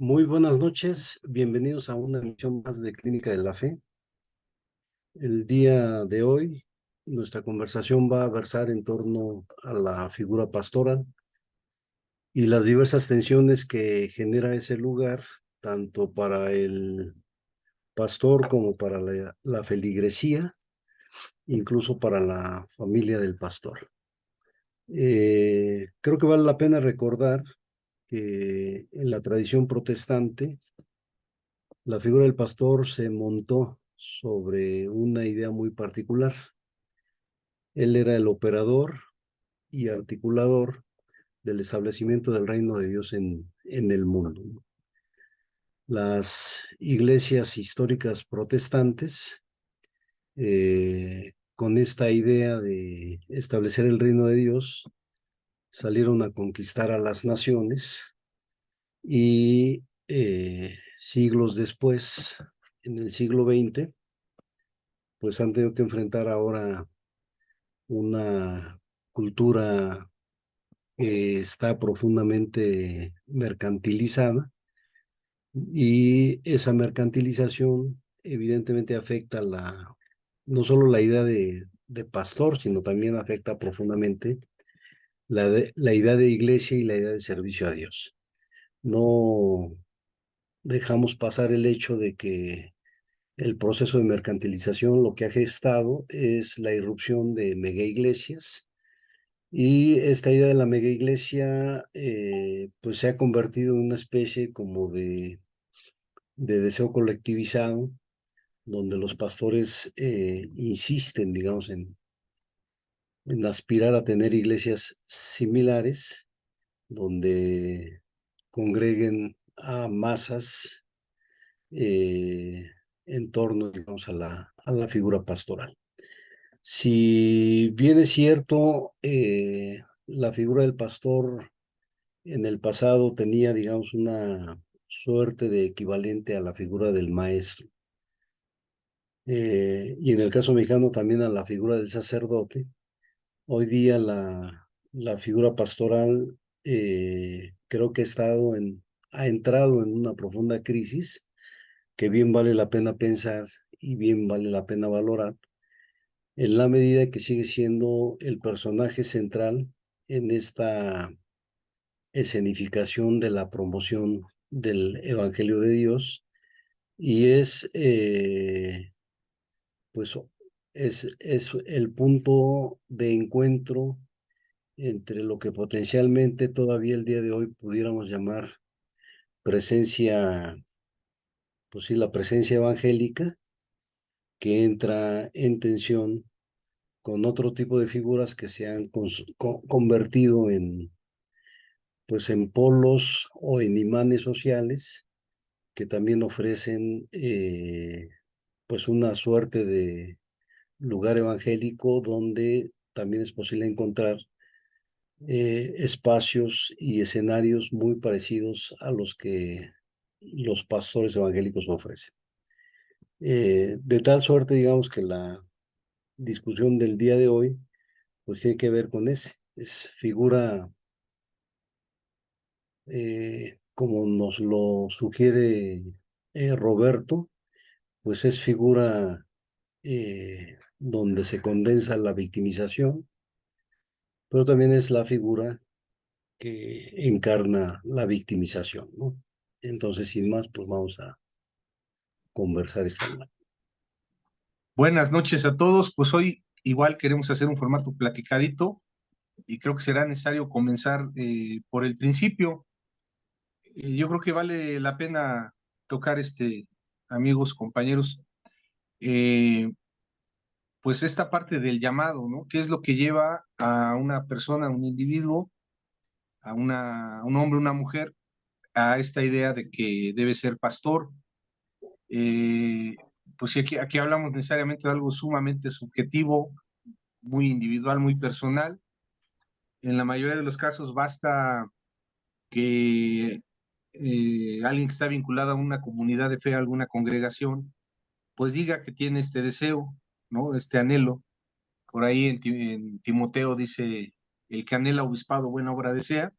Muy buenas noches, bienvenidos a una emisión más de Clínica de la Fe. El día de hoy, nuestra conversación va a versar en torno a la figura pastoral y las diversas tensiones que genera ese lugar, tanto para el pastor como para la feligresía, incluso para la familia del pastor. Creo que vale la pena recordar que en la tradición protestante, la figura del pastor se montó sobre una idea muy particular. Él era el operador y articulador del establecimiento del reino de Dios en el mundo. Las iglesias históricas protestantes, con esta idea de establecer el reino de Dios, salieron a conquistar a las naciones y siglos después, en el siglo XX, pues han tenido que enfrentar ahora una cultura que está profundamente mercantilizada y esa mercantilización evidentemente afecta no solo la idea de pastor, sino también afecta profundamente la idea de iglesia y la idea de servicio a Dios. No dejamos pasar el hecho de que el proceso de mercantilización lo que ha gestado es la irrupción de mega iglesias. Y esta idea de la mega iglesia, pues se ha convertido en una especie como de deseo colectivizado, donde los pastores insisten, digamos, en aspirar a tener iglesias similares, donde congreguen a masas eh, en torno, digamos, a la figura pastoral. Si bien es cierto, la figura del pastor en el pasado tenía, digamos, una suerte de equivalente a la figura del maestro. Y en el caso mexicano también a la figura del sacerdote. Hoy día la figura pastoral creo que ha entrado en una profunda crisis que bien vale la pena pensar y bien vale la pena valorar, en la medida que sigue siendo el personaje central en esta escenificación de la promoción del Evangelio de Dios y pues, es el punto de encuentro entre lo que potencialmente todavía el día de hoy pudiéramos llamar presencia, pues sí, la presencia evangélica, que entra en tensión con otro tipo de figuras que se han convertido pues en polos o en imanes sociales que también ofrecen pues una suerte de lugar evangélico donde también es posible encontrar espacios y escenarios muy parecidos a los que los pastores evangélicos ofrecen. De tal suerte, digamos, que la discusión del día de hoy pues tiene que ver con es figura, como nos lo sugiere Roberto, pues es figura donde se condensa la victimización, pero también es la figura que encarna la victimización, ¿no? Entonces, sin más, pues vamos a conversar esta noche. Buenas noches a todos. Pues hoy igual queremos hacer un formato platicadito y creo que será necesario comenzar por el principio. Yo creo que vale la pena tocar amigos, compañeros, eh, pues esta parte del llamado, ¿no? ¿Qué es lo que lleva a una persona, a un individuo, a un hombre, una mujer, a esta idea de que debe ser pastor? Eh, pues sí, aquí hablamos necesariamente de algo sumamente subjetivo, muy individual, muy personal. En la mayoría de los casos basta que alguien que está vinculado a una comunidad de fe, a alguna congregación, pues diga que tiene este deseo, ¿no? Este anhelo. Por ahí en Timoteo dice, el que anhela obispado, buena obra desea.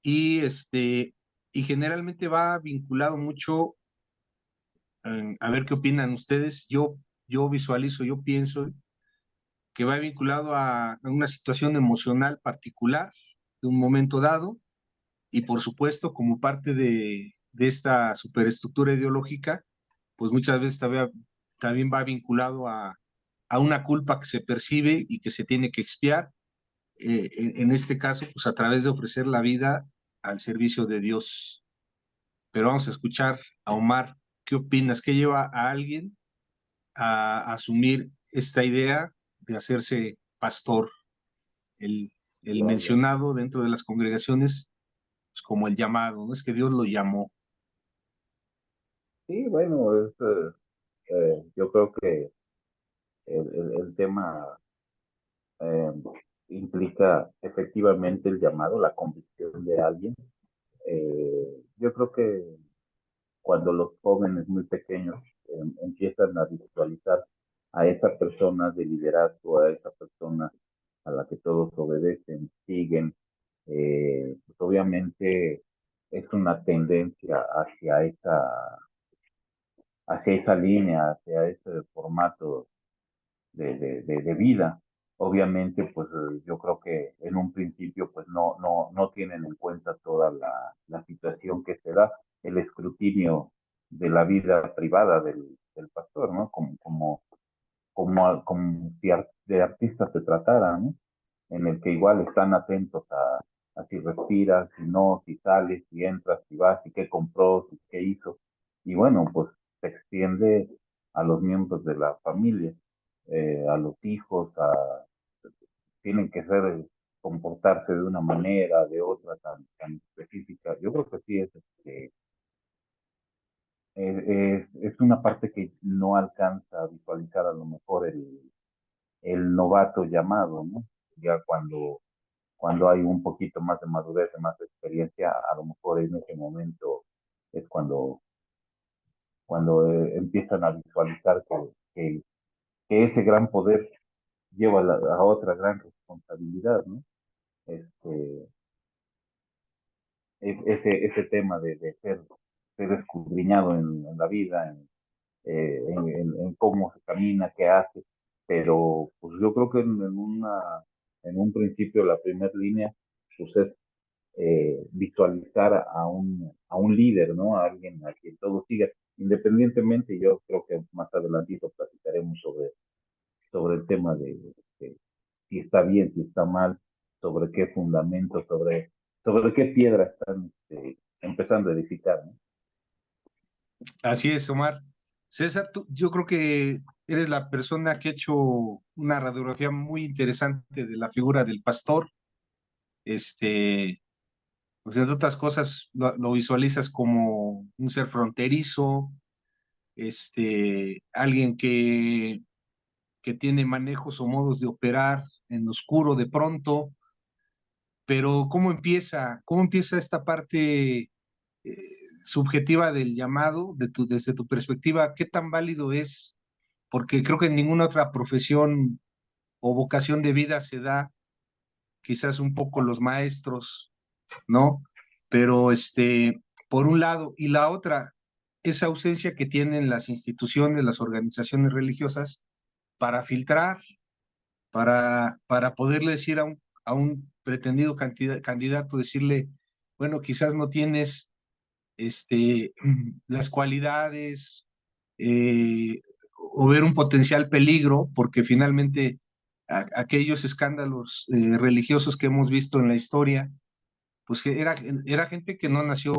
Y y generalmente va vinculado mucho, a ver qué opinan ustedes, yo visualizo, yo pienso que va vinculado a una situación emocional particular de un momento dado, y por supuesto como parte de esta superestructura ideológica, pues muchas veces también va vinculado a una culpa que se percibe y que se tiene que expiar, en este caso, pues a través de ofrecer la vida al servicio de Dios. Pero vamos a escuchar a Omar. ¿Qué opinas? ¿Qué lleva a alguien a asumir esta idea de hacerse pastor? El mencionado dentro de las congregaciones, pues, como el llamado, ¿no? Es que Dios lo llamó. Sí, bueno, yo creo que el tema eh, implica efectivamente el llamado, la convicción de alguien. Yo creo que cuando los jóvenes muy pequeños empiezan a visualizar a esa persona de liderazgo, a esa persona a la que todos obedecen, siguen, pues obviamente es una tendencia hacia esa línea, hacia ese formato de vida. Obviamente, pues yo creo que en un principio pues no tienen en cuenta toda la situación que se da, el escrutinio de la vida privada del pastor, ¿no? Como si de artista se tratara, ¿no? En el que igual están atentos a si respiras, si no, si sales, si entras, si vas, si qué compró, si qué hizo. Y bueno, pues se extiende a los miembros de la familia, a los hijos, tienen que ser, comportarse de una manera, de otra tan específica. Yo creo que sí es una parte que no alcanza a visualizar a lo mejor el novato llamado, ¿no? Ya cuando hay un poquito más de madurez, de más experiencia, a lo mejor en ese momento es cuando empiezan a visualizar que ese gran poder lleva a otra gran responsabilidad, ¿no? Este, ese tema de ser escudriñado en la vida, en cómo se camina, qué hace, pero pues yo creo que en un principio la primera línea pues es visualizar a un líder, ¿no? A alguien a quien todo siga, independientemente, yo creo que más adelantito platicaremos sobre el tema de si está bien, si está mal, sobre qué fundamento, sobre qué piedra están empezando a edificar, ¿no? Así es, Omar. César, yo creo que eres la persona que ha hecho una radiografía muy interesante de la figura del pastor. Este, pues entre otras cosas, lo visualizas como un ser fronterizo, alguien que tiene manejos o modos de operar en oscuro de pronto, pero ¿cómo empieza esta parte subjetiva del llamado, desde tu perspectiva? ¿Qué tan válido es? Porque creo que en ninguna otra profesión o vocación de vida se da, quizás un poco los maestros, ¿no? Pero por un lado, y la otra, esa ausencia que tienen las instituciones, las organizaciones religiosas para filtrar, para poderle decir a un pretendido candidato, decirle, bueno, quizás no tienes las cualidades, o ver un potencial peligro, porque finalmente aquellos escándalos religiosos que hemos visto en la historia, pues que era gente que no nació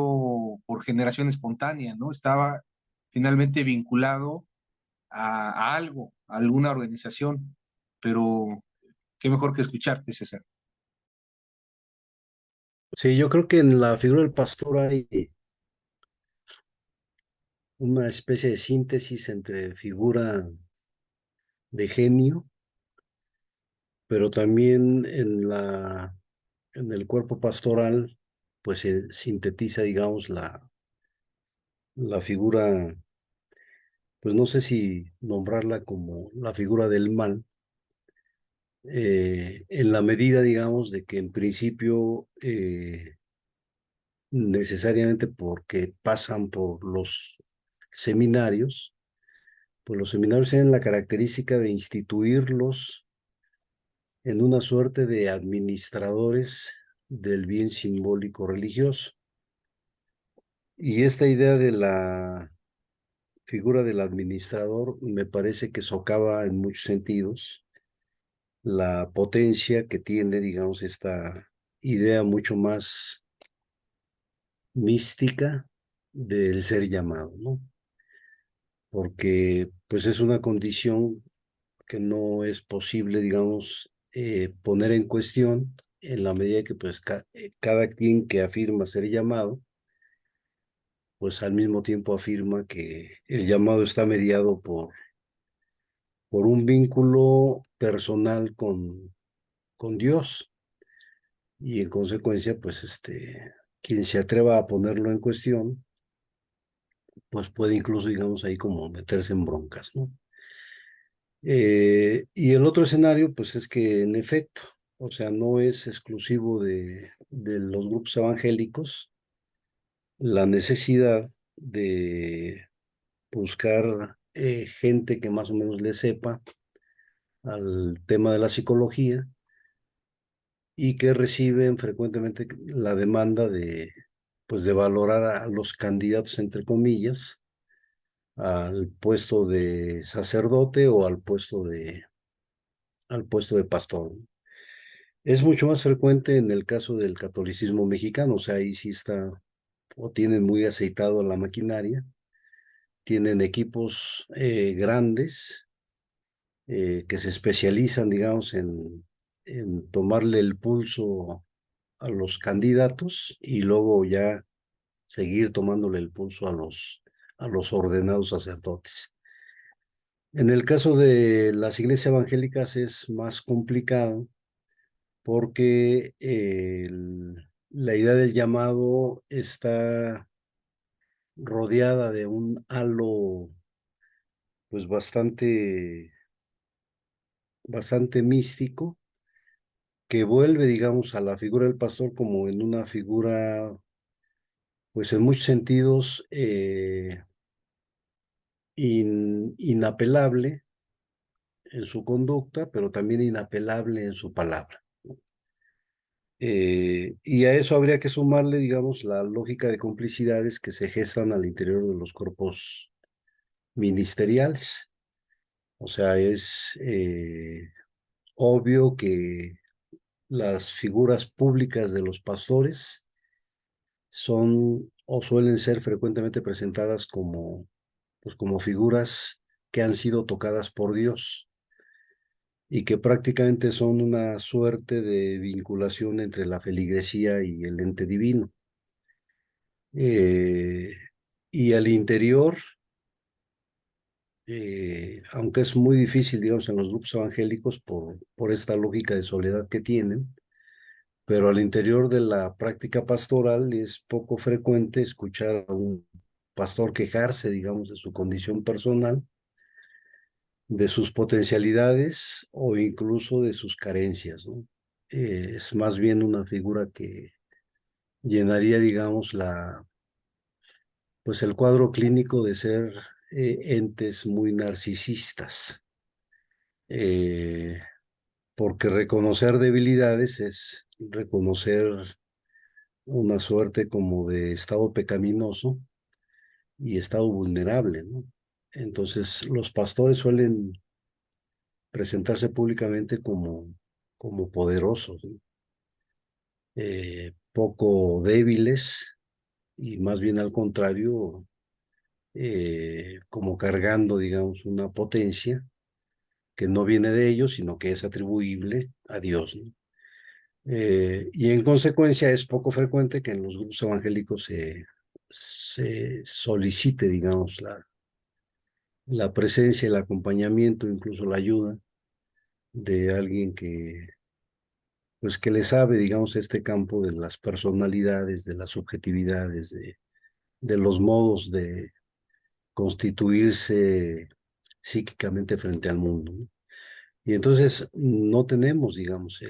por generación espontánea, ¿no? Estaba finalmente vinculado a algo, a alguna organización, pero qué mejor que escucharte, César. Sí, yo creo que en la figura del pastor hay una especie de síntesis entre figura de genio, pero también en el cuerpo pastoral, pues se sintetiza, digamos, la figura, pues no sé si nombrarla como la figura del mal, en la medida, digamos, de que en principio necesariamente porque pasan por los seminarios, pues los seminarios tienen la característica de instituirlos en una suerte de administradores del bien simbólico religioso. Y esta idea de la figura del administrador me parece que socava en muchos sentidos la potencia que tiene, digamos, esta idea mucho más mística del ser llamado, ¿no? Porque pues es una condición que no es posible, digamos, poner en cuestión en la medida que pues cada quien que afirma ser llamado, pues al mismo tiempo afirma que el llamado está mediado por un vínculo personal con Dios y en consecuencia, pues quien se atreva a ponerlo en cuestión, pues puede incluso, digamos, ahí como meterse en broncas, ¿no? Y el otro escenario, pues es que en efecto, o sea, no es exclusivo de los grupos evangélicos la necesidad de buscar gente que más o menos le sepa al tema de la psicología y que reciben frecuentemente la demanda de, pues, de valorar a los candidatos, entre comillas, al puesto de sacerdote o al puesto de pastor. Es mucho más frecuente en el caso del catolicismo mexicano, o sea, ahí sí está, o tienen muy aceitado la maquinaria, tienen equipos grandes que se especializan, digamos, en tomarle el pulso a los candidatos y luego ya seguir tomándole el pulso a los ordenados sacerdotes. En el caso de las iglesias evangélicas es más complicado porque la idea del llamado está rodeada de un halo pues bastante místico que vuelve, digamos, a la figura del pastor como en una figura, pues en muchos sentidos, inapelable en su conducta, pero también inapelable en su palabra. Y a eso habría que sumarle, digamos, la lógica de complicidades que se gestan al interior de los cuerpos ministeriales. O sea, es obvio que las figuras públicas de los pastores son o suelen ser frecuentemente presentadas como, pues, como figuras que han sido tocadas por Dios y que prácticamente son una suerte de vinculación entre la feligresía y el ente divino. Eh, y al interior, aunque es muy difícil, digamos, en los grupos evangélicos por esta lógica de soledad que tienen, pero al interior de la práctica pastoral es poco frecuente escuchar a un pastor quejarse, digamos, de su condición personal, de sus potencialidades o incluso de sus carencias, ¿no? Es más bien una figura que llenaría, digamos, pues el cuadro clínico de ser entes muy narcisistas, eh, porque reconocer debilidades es reconocer una suerte como de estado pecaminoso y estado vulnerable, ¿no? Entonces, los pastores suelen presentarse públicamente como poderosos, ¿no? Poco débiles y más bien al contrario, como cargando, digamos, una potencia que no viene de ellos, sino que es atribuible a Dios, ¿no? Y en consecuencia es poco frecuente que en los grupos evangélicos se solicite, digamos, la presencia, el acompañamiento, incluso la ayuda de alguien pues que le sabe, digamos, este campo de las personalidades, de las subjetividades, de los modos de constituirse psíquicamente frente al mundo, ¿no? Y entonces no tenemos, digamos,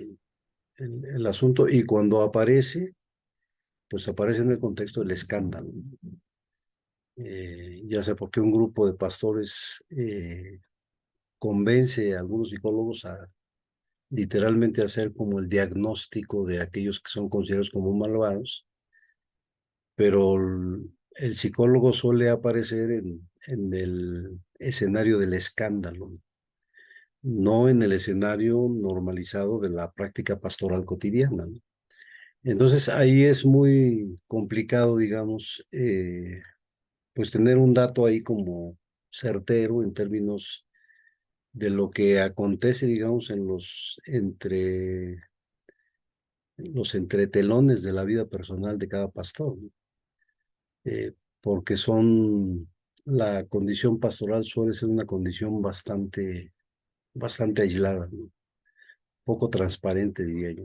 el asunto, y cuando aparece, pues aparece en el contexto del escándalo, ya sea porque un grupo de pastores convence a algunos psicólogos a literalmente hacer como el diagnóstico de aquellos que son considerados como malvados, pero el psicólogo suele aparecer en el escenario del escándalo, no en el escenario normalizado de la práctica pastoral cotidiana, ¿no? Entonces ahí es muy complicado, digamos, pues tener un dato ahí como certero en términos de lo que acontece, digamos, los entretelones de la vida personal de cada pastor, ¿no? Porque la condición pastoral suele ser una condición bastante aislada, ¿no? Poco transparente, diría yo.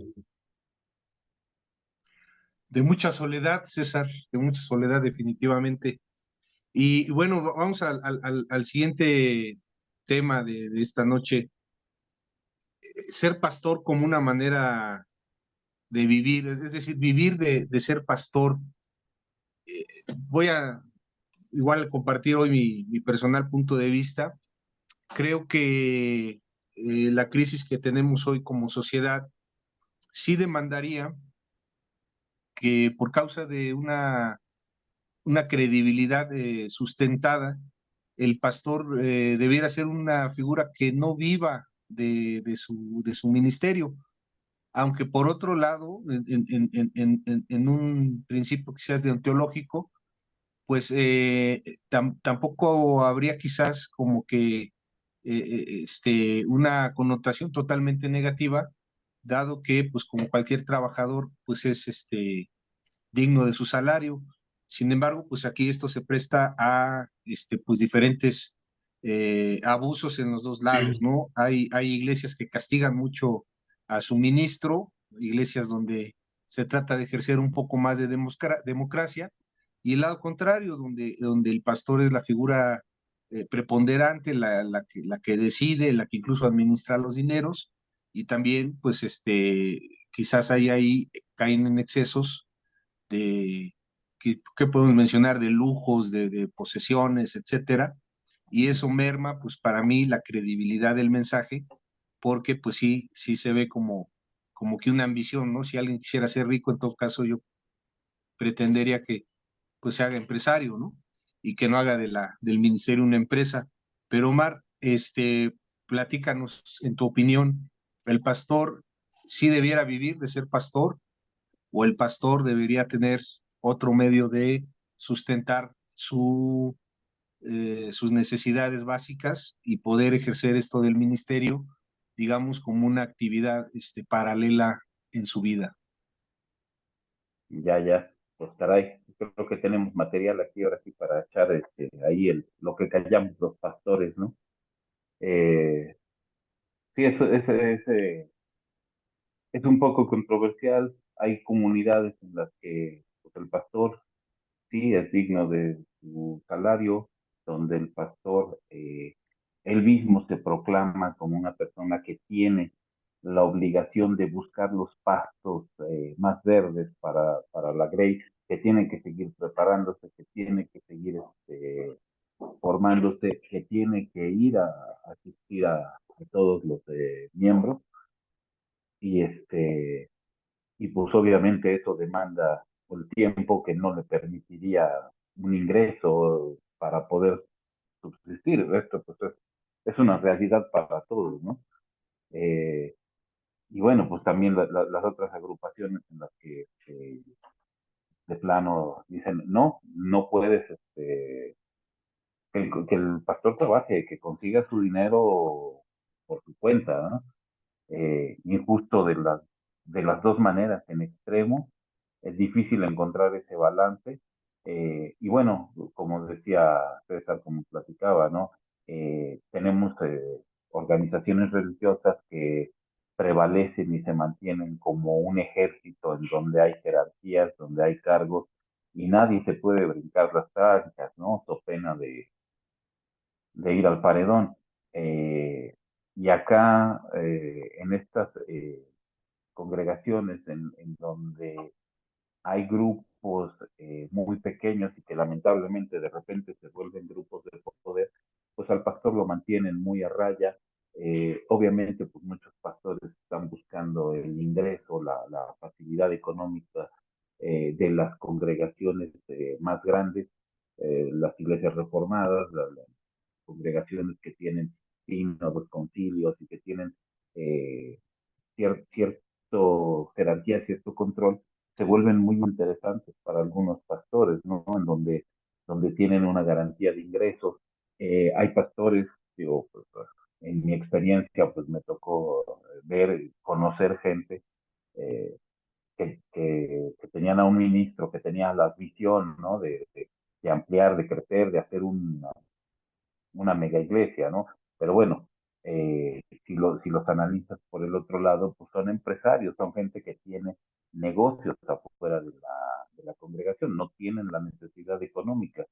De mucha soledad, César, de mucha soledad definitivamente. Y bueno, vamos al siguiente tema de esta noche. Ser pastor como una manera de vivir, es decir, vivir de ser pastor. Voy a igual compartir hoy mi personal punto de vista. Creo que la crisis que tenemos hoy como sociedad sí demandaría que por causa de una credibilidad sustentada, el pastor debiera ser una figura que no viva de su ministerio, aunque por otro lado, en un principio quizás deontológico, pues tampoco habría quizás como que una connotación totalmente negativa, dado que pues como cualquier trabajador pues es digno de su salario. Sin embargo, pues aquí esto se presta a pues diferentes abusos en los dos lados, ¿no? Hay iglesias que castigan mucho a su ministro, iglesias donde se trata de ejercer un poco más de democracia, y el lado contrario, donde el pastor es la figura preponderante, la que decide, la que incluso administra los dineros, y también, pues, quizás ahí caen en excesos de, ¿qué podemos mencionar? De lujos, de posesiones, etcétera, y eso merma, pues, para mí, la credibilidad del mensaje, porque, pues, sí se ve como que una ambición, ¿no? Si alguien quisiera ser rico, en todo caso, yo pretendería que pues se haga empresario, ¿no? Y que no haga del ministerio una empresa. Pero Omar, platícanos en tu opinión, ¿el pastor sí debiera vivir de ser pastor o el pastor debería tener otro medio de sustentar sus necesidades básicas y poder ejercer esto del ministerio, digamos, como una actividad paralela en su vida? Ya, pues caray, creo que tenemos material aquí ahora sí para echar ahí lo que callamos los pastores, ¿no? Eh, sí, es un poco controversial. Hay comunidades en las que pues, el pastor sí es digno de su salario, donde el pastor él mismo se proclama como una persona que tiene la obligación de buscar los pastos más verdes para la grey, que tiene que seguir preparándose, que tiene que seguir formándose, que tiene que ir a asistir a todos los miembros y y pues obviamente eso demanda el tiempo que no le permitiría un ingreso para poder subsistir. Esto pues es una realidad para todos, ¿no? Eh, y bueno, pues también las otras agrupaciones en las que de plano dicen, no puedes, que el pastor trabaje, que consiga su dinero por su cuenta, ¿no? Injusto de las dos maneras, en extremo, es difícil encontrar ese balance. Y bueno, como decía César, como platicaba, ¿no? Tenemos organizaciones religiosas que prevalecen y se mantienen como un ejército en donde hay jerarquías, donde hay cargos, y nadie se puede brincar las trancas, ¿no? So pena de ir al paredón. Y acá, en estas congregaciones en donde hay grupos grupos muy pequeños y que lamentablemente de repente se vuelven grupos de poder, pues al pastor lo mantienen muy a raya. Obviamente, pues muchos pastores están buscando el ingreso, la facilidad económica de las congregaciones más grandes, las iglesias reformadas, las congregaciones que tienen sínodos, concilios y que tienen cierto jerarquía, cierto control, se vuelven muy interesantes para algunos pastores, ¿no? Donde tienen una garantía de ingresos. Hay pastores, digo, pues, en mi experiencia, pues me tocó ver, conocer gente eh, que tenían a un ministro que tenía la visión, ¿no? De ampliar, de crecer, de hacer una mega iglesia, ¿no? Pero bueno, si los analizas por el otro lado, pues son empresarios, son gente que tiene negocios afuera de la congregación, no tienen la necesidad económica.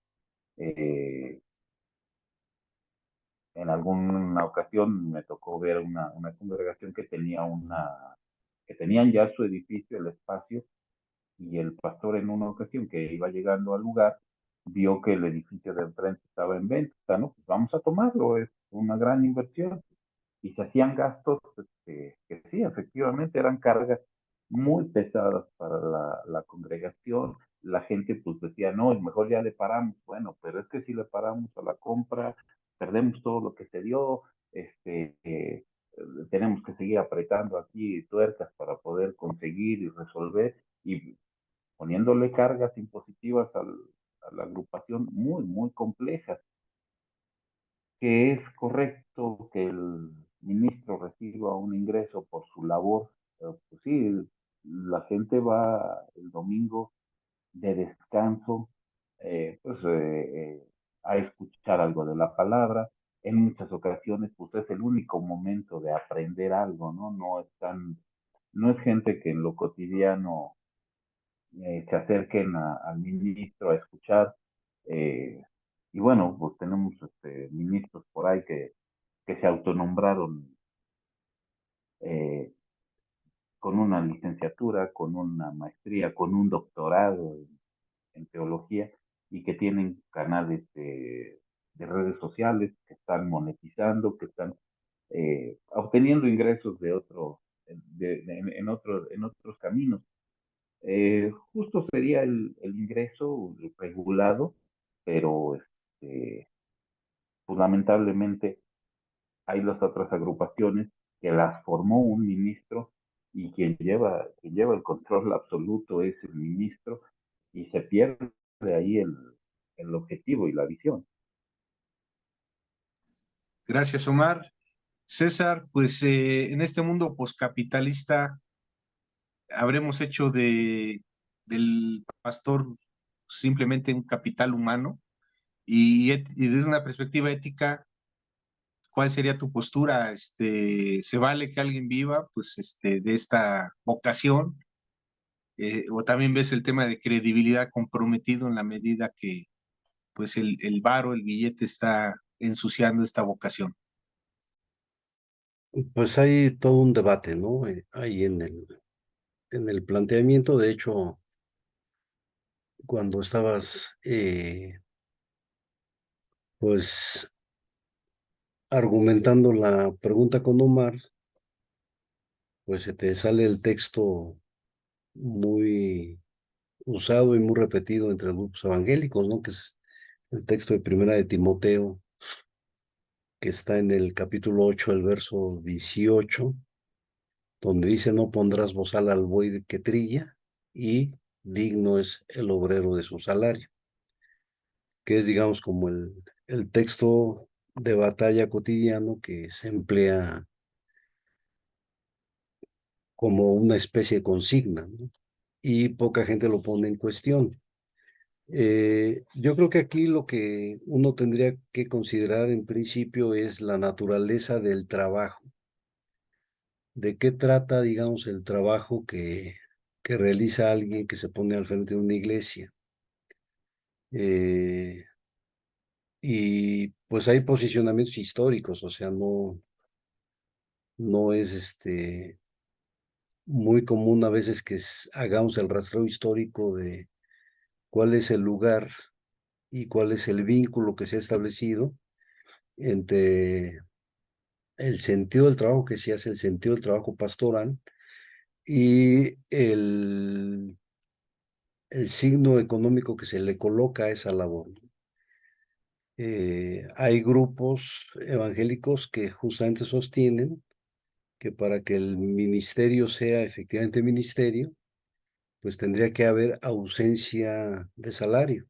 Eh, en alguna ocasión me tocó ver una congregación que tenían ya su edificio, el espacio, y el pastor en una ocasión que iba llegando al lugar, vio que el edificio de enfrente estaba en venta, ¿no? Pues vamos a tomarlo, es una gran inversión. Y se hacían gastos que sí, efectivamente eran cargas muy pesadas para la congregación. La gente pues decía, no, mejor ya le paramos. Bueno, pero es que si le paramos a la compra, perdemos todo lo que se dio, este, eh, tenemos que seguir apretando aquí tuercas para poder conseguir y resolver y poniéndole cargas impositivas a la agrupación muy, muy complejas, que es correcto que el ministro reciba un ingreso por su labor. Pues sí, la gente va el domingo de descanso, a escuchar algo de la palabra. En muchas ocasiones, pues es el único momento de aprender algo, ¿no? No es gente que en lo cotidiano se acerquen al ministro a escuchar. eh, y bueno, pues tenemos ministros por ahí que se autonombraron eh, con una licenciatura, con una maestría, con un doctorado en teología y que tienen canales de redes sociales, que están monetizando, que están obteniendo ingresos en otros caminos. Justo sería el ingreso regulado, pero pues, lamentablemente hay las otras agrupaciones que las formó un ministro y quien lleva el control absoluto es el ministro y se pierde ahí el objetivo y la visión. Gracias, Omar. César, pues en este mundo poscapitalista habremos hecho del pastor simplemente un capital humano y desde una perspectiva ética, ¿cuál sería tu postura? ¿Se vale que alguien viva pues de esta vocación? ¿O también ves el tema de credibilidad comprometido en la medida que pues el varo, el billete está ensuciando esta vocación? Pues hay todo un debate, ¿no? Ahí en el planteamiento, de hecho, cuando estabas, pues, argumentando la pregunta con Omar, pues se te sale el texto muy usado y muy repetido entre grupos evangélicos, ¿no? Que es el texto de Primera de Timoteo, que está en el capítulo 8, el verso 18, donde dice, no pondrás bozal al buey que trilla, y digno es el obrero de su salario, que es, digamos, como el texto de batalla cotidiano que se emplea como una especie de consigna, ¿no? Y poca gente lo pone en cuestión. Yo creo que aquí lo que uno tendría que considerar en principio es la naturaleza del trabajo. ¿De qué trata, digamos, el trabajo que realiza alguien que se pone al frente de una iglesia? Eh, y pues hay posicionamientos históricos, o sea, no es muy común a veces que hagamos el rastreo histórico cuál es el lugar y cuál es el vínculo que se ha establecido entre el sentido del trabajo que se hace, el sentido del trabajo pastoral y el signo económico que se le coloca a esa labor. Hay grupos evangélicos que justamente sostienen que para que el ministerio sea efectivamente ministerio, pues tendría que haber ausencia de salario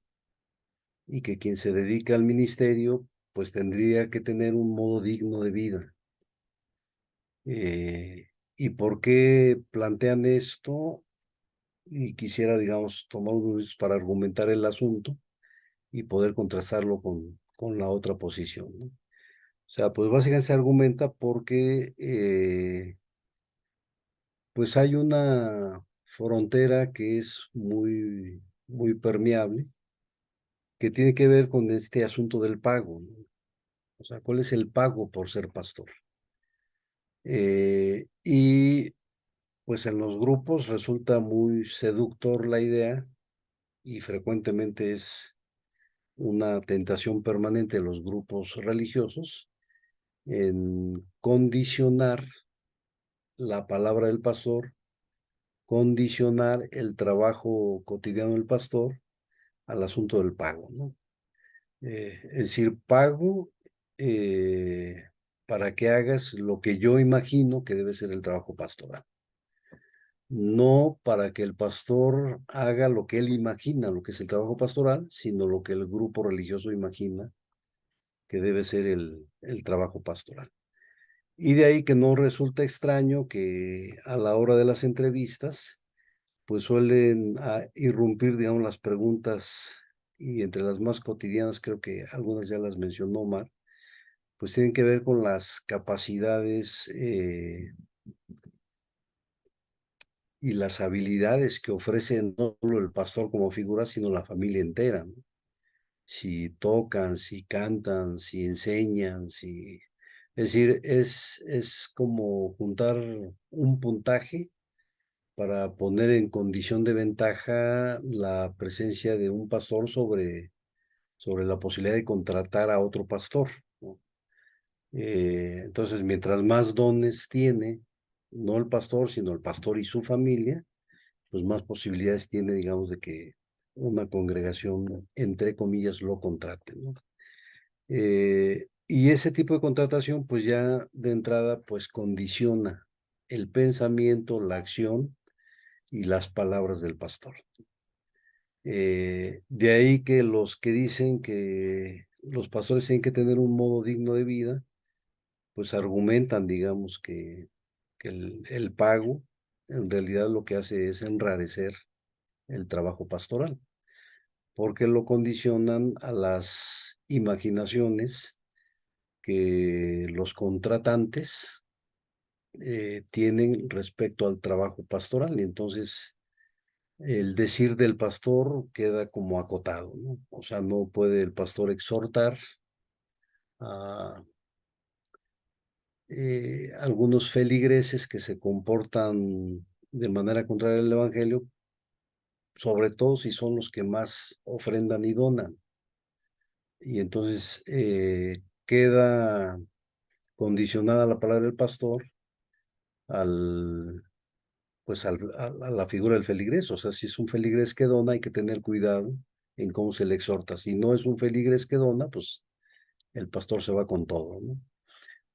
y que quien se dedica al ministerio, pues tendría que tener un modo digno de vida. ¿Y por qué plantean esto? Y quisiera, digamos, tomar unos minutos para argumentar el asunto y poder contrastarlo con la otra posición, ¿no? O sea, pues básicamente se argumenta porque pues hay una frontera que es muy, muy permeable, que tiene que ver con este asunto del pago, ¿no? O sea, ¿cuál es el pago por ser pastor? Y pues en los grupos resulta muy seductor la idea y frecuentemente es una tentación permanente de los grupos religiosos en condicionar la palabra del pastor, condicionar el trabajo cotidiano del pastor al asunto del pago, ¿no? Es decir, pago eh, para que hagas lo que yo imagino que debe ser el trabajo pastoral. No para que el pastor haga lo que él imagina, lo que es el trabajo pastoral, sino lo que el grupo religioso imagina que debe ser el trabajo pastoral. Y de ahí que no resulta extraño que a la hora de las entrevistas, pues suelen irrumpir, digamos, las preguntas y entre las más cotidianas, creo que algunas ya las mencionó Omar, pues tienen que ver con las capacidades y las habilidades que ofrece no solo el pastor como figura, sino la familia entera, ¿no? Si tocan, si cantan, si enseñan, si... Es decir, es como juntar un puntaje para poner en condición de ventaja la presencia de un pastor sobre la posibilidad de contratar a otro pastor, ¿no? Entonces, mientras más dones tiene, no el pastor, sino el pastor y su familia, pues más posibilidades tiene, digamos, de que una congregación, entre comillas, lo contrate, ¿no? Y ese tipo de contratación, pues ya de entrada, pues condiciona el pensamiento, la acción y las palabras del pastor. De ahí que los que dicen que los pastores tienen que tener un modo digno de vida, pues argumentan, digamos, que el pago en realidad lo que hace es enrarecer el trabajo pastoral, porque lo condicionan a las imaginaciones que los contratantes tienen respecto al trabajo pastoral. Y entonces el decir del pastor queda como acotado, ¿no? O sea, no puede el pastor exhortar a algunos feligreses que se comportan de manera contraria al Evangelio, sobre todo si son los que más ofrendan y donan. Y entonces queda condicionada la palabra del pastor al, pues a la figura del feligrés. O sea, si es un feligrés que dona, hay que tener cuidado en cómo se le exhorta. Si no es un feligrés que dona, pues el pastor se va con todo, ¿no?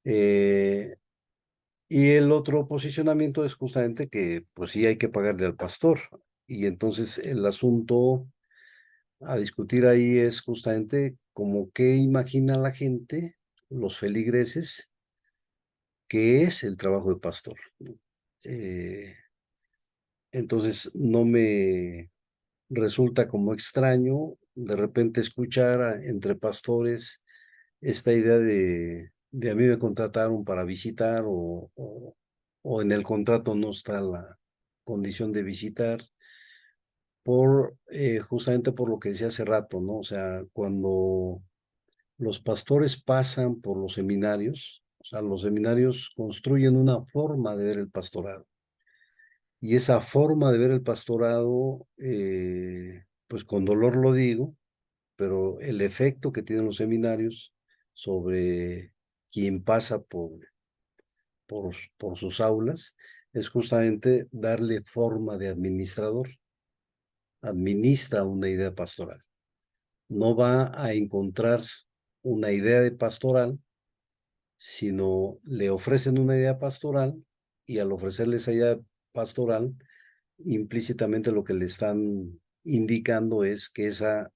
Eh, y el otro posicionamiento es justamente que, pues sí, hay que pagarle al pastor. Y entonces el asunto a discutir ahí es justamente como qué imagina la gente, los feligreses, que es el trabajo de pastor, ¿no? Eh, entonces no me resulta como extraño de repente escuchar entre pastores esta idea de a mí me contrataron para visitar o en el contrato no está la condición de visitar, justamente por lo que decía hace rato, ¿no? O sea, cuando los pastores pasan por los seminarios, o sea, los seminarios construyen una forma de ver el pastorado. Y esa forma de ver el pastorado pues con dolor lo digo, pero el efecto que tienen los seminarios sobre quien pasa por sus aulas es justamente darle forma de administrador. Administra una idea pastoral. No va a encontrar una idea de pastoral, sino le ofrecen una idea pastoral y al ofrecerle esa idea pastoral, implícitamente lo que le están indicando es que esa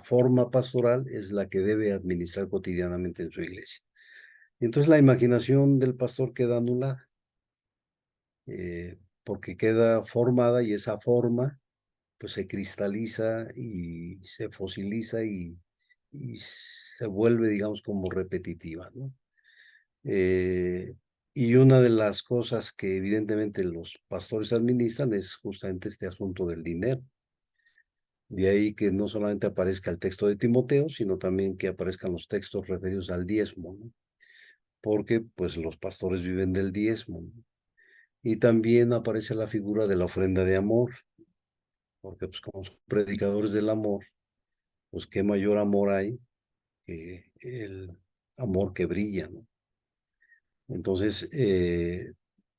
forma pastoral es la que debe administrar cotidianamente en su iglesia. Entonces la imaginación del pastor queda anulada, porque queda formada y esa forma pues se cristaliza y se fosiliza y se vuelve, digamos, como repetitiva, ¿no? Y una de las cosas que evidentemente los pastores administran es justamente este asunto del dinero. De ahí que no solamente aparezca el texto de Timoteo, sino también que aparezcan los textos referidos al diezmo, ¿no? Porque pues los pastores viven del diezmo, ¿no? Y también aparece la figura de la ofrenda de amor, porque pues como son predicadores del amor, pues qué mayor amor hay que el amor que brilla, ¿no? Entonces,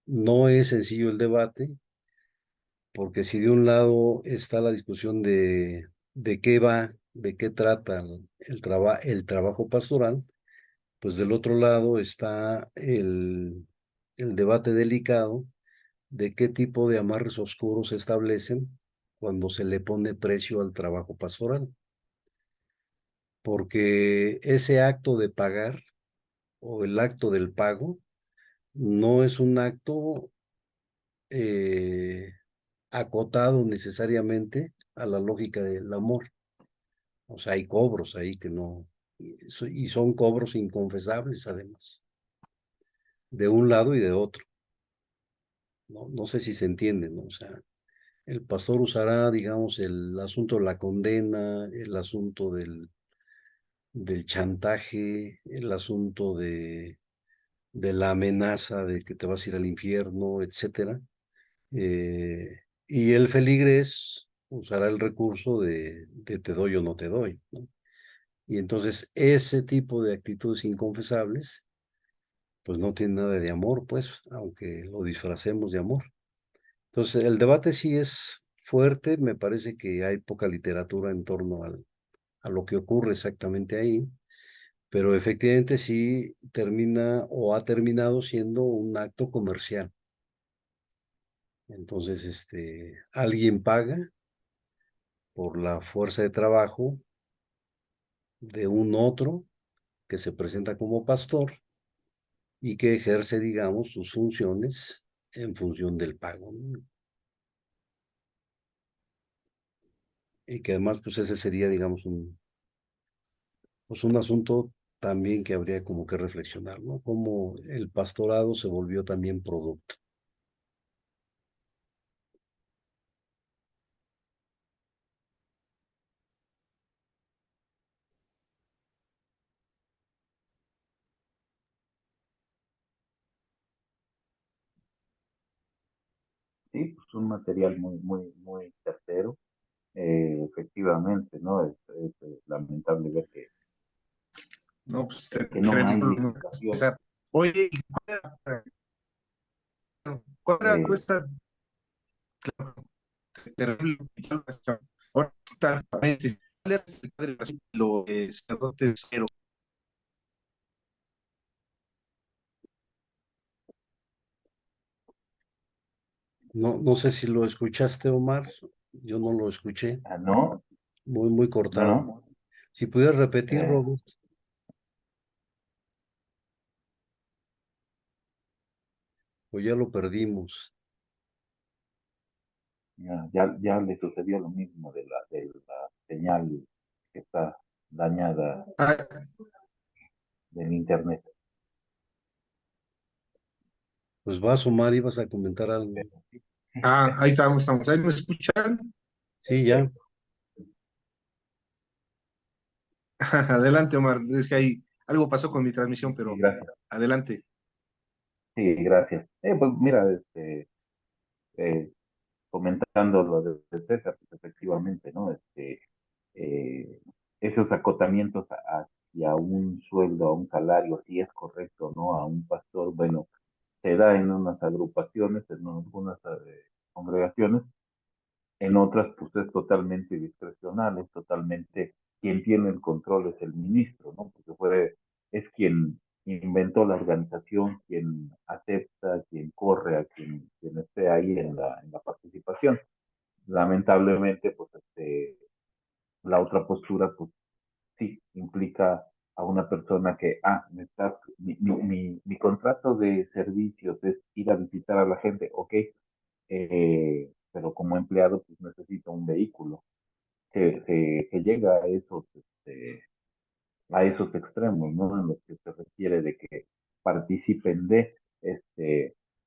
no es sencillo el debate, porque si de un lado está la discusión de qué va, de qué trata el trabajo pastoral, pues del otro lado está el debate delicado de qué tipo de amarres oscuros se establecen cuando se le pone precio al trabajo pastoral. Porque ese acto de pagar o el acto del pago no es un acto eh, acotado necesariamente a la lógica del amor. O sea, hay cobros ahí que no, y son cobros inconfesables además, de un lado y de otro. No, no sé si se entiende, ¿no? O sea, el pastor usará, digamos, el asunto de la condena, el asunto del chantaje, el asunto de la amenaza de que te vas a ir al infierno, etcétera. Y el feligrés usará el recurso de te doy o no te doy, ¿no? Y entonces ese tipo de actitudes inconfesables, pues no tiene nada de amor, pues, aunque lo disfracemos de amor. Entonces el debate sí es fuerte, me parece que hay poca literatura en torno a lo que ocurre exactamente ahí, pero efectivamente sí termina o ha terminado siendo un acto comercial. Entonces, alguien paga por la fuerza de trabajo de un otro que se presenta como pastor y que ejerce, digamos, sus funciones en función del pago, ¿no? Y que además, pues ese sería, digamos, pues un asunto también que habría como que reflexionar, ¿no? Cómo el pastorado se volvió también producto. Sí, pues un material muy certero, efectivamente, ¿no? Es lamentable ver No, pues que no hay tremendo, legislación. César. Oye, ¿y cuál era Eh, esta terrible? Ahora, ¿cuál era el padre Basilio, sacerdote cero? No, no sé si lo escuchaste, Omar, yo no lo escuché, no, muy no, cortado. no. Si pudieras repetir, eh, Robert, pues ya lo perdimos. ya le sucedió lo mismo de la señal que está dañada Ah, del internet. Pues vas, Omar, ibas a comentar algo. ahí estamos. ¿Ahí me escuchan? Sí, ya. Adelante, Omar. Es que ahí algo pasó con mi transmisión, Sí, pero gracias. adelante. Sí, gracias. Pues mira, eh, comentando lo de César, pues efectivamente, ¿no? Esos acotamientos hacia un sueldo, a un salario, si es correcto, ¿no? A un pastor, bueno, se da en unas agrupaciones, en algunas congregaciones, en otras, pues es totalmente discrecional, es totalmente quien tiene el control es el ministro, ¿no? Es quien inventó la organización, quien acepta, quien corre, quien esté ahí en la participación. Lamentablemente, pues la otra postura, pues sí, implica a una persona que, mi contrato de servicios es ir a visitar a la gente, ok, pero como empleado, pues necesito un vehículo. Se llega a esos extremos, ¿no? En los que se requiere de que participen de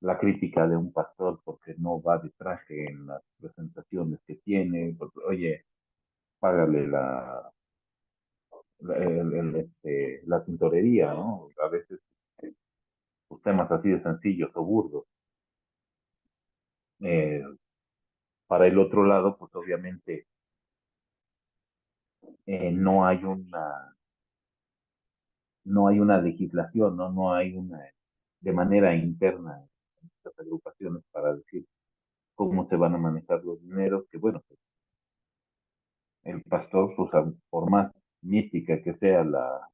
la crítica de un pastor porque no va de traje en las presentaciones que tiene, porque, oye, págale la tintorería, ¿no? A veces pues, temas así de sencillos o burdos. Eh, para el otro lado, pues obviamente no hay una legislación, ¿no? No hay una de manera interna en estas agrupaciones para decir cómo se van a manejar los dineros, que bueno, pues, el pastor, pues, por más mística que sea la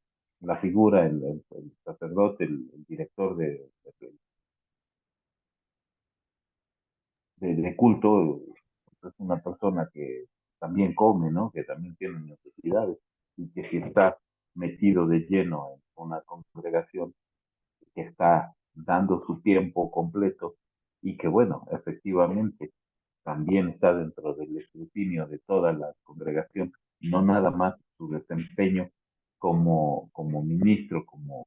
figura, el sacerdote, el director de culto, pues, es una persona que también come, ¿no? Que también tiene necesidades y que si está metido de lleno en una congregación que está dando su tiempo completo y que, bueno, efectivamente también está dentro del escrutinio de toda la congregación, no nada más su desempeño como ministro, como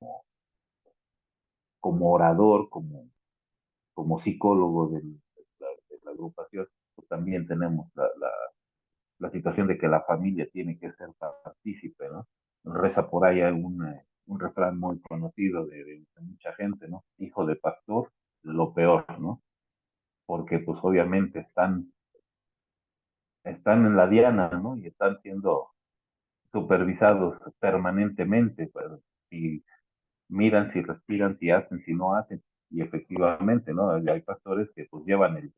orador, como psicólogo de la agrupación, pues también tenemos la situación de que la familia tiene que ser partícipe, ¿no? Reza por ahí un refrán muy conocido de mucha gente, ¿no? Hijo de pastor, lo peor, ¿no? Porque pues obviamente están en la diana, ¿no? Y están siendo supervisados permanentemente, pues, si miran, si respiran, si hacen, si no hacen, y efectivamente, ¿no? Hay pastores que pues llevan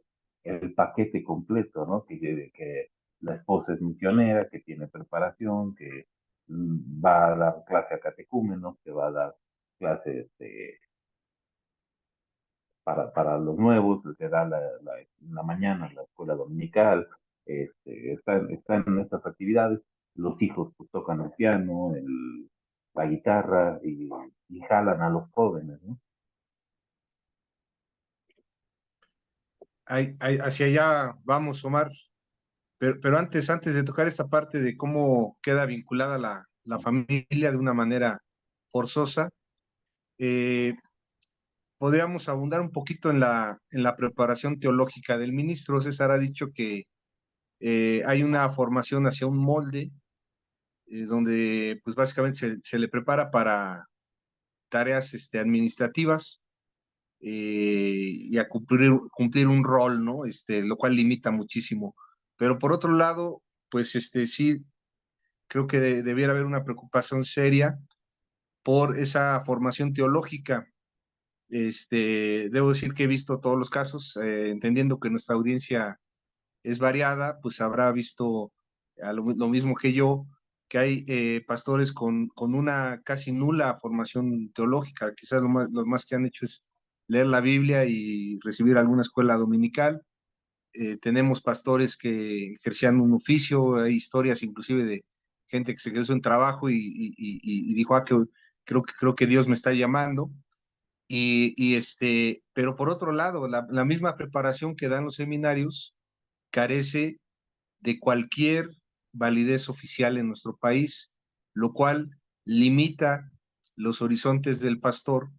el paquete completo, ¿no? Que la esposa es misionera, que tiene preparación, que va a dar clase a catecúmenos, que va a dar clases para los nuevos, se da en la mañana la escuela dominical, están en estas actividades, los hijos pues tocan el piano, la guitarra y jalan a los jóvenes, ¿no? Hacia allá vamos, Omar. Pero antes de tocar esta parte de cómo queda vinculada la familia de una manera forzosa, eh, podríamos abundar un poquito en la preparación teológica del ministro. César ha dicho que hay una formación hacia un molde, donde pues básicamente se le prepara para tareas administrativas, y a cumplir un rol, ¿no? Lo cual limita muchísimo. Pero por otro lado, pues sí, creo que debiera haber una preocupación seria por esa formación teológica. Debo decir que he visto todos los casos, entendiendo que nuestra audiencia es variada, pues habrá visto lo mismo que yo, que hay pastores con una casi nula formación teológica. Quizás lo más que han hecho es leer la Biblia y recibir alguna escuela dominical. Tenemos pastores que ejercían un oficio, hay historias inclusive de gente que se quedó sin trabajo y dijo, creo que Dios me está llamando. Pero por otro lado, la misma preparación que dan los seminarios carece de cualquier validez oficial en nuestro país, lo cual limita los horizontes del pastor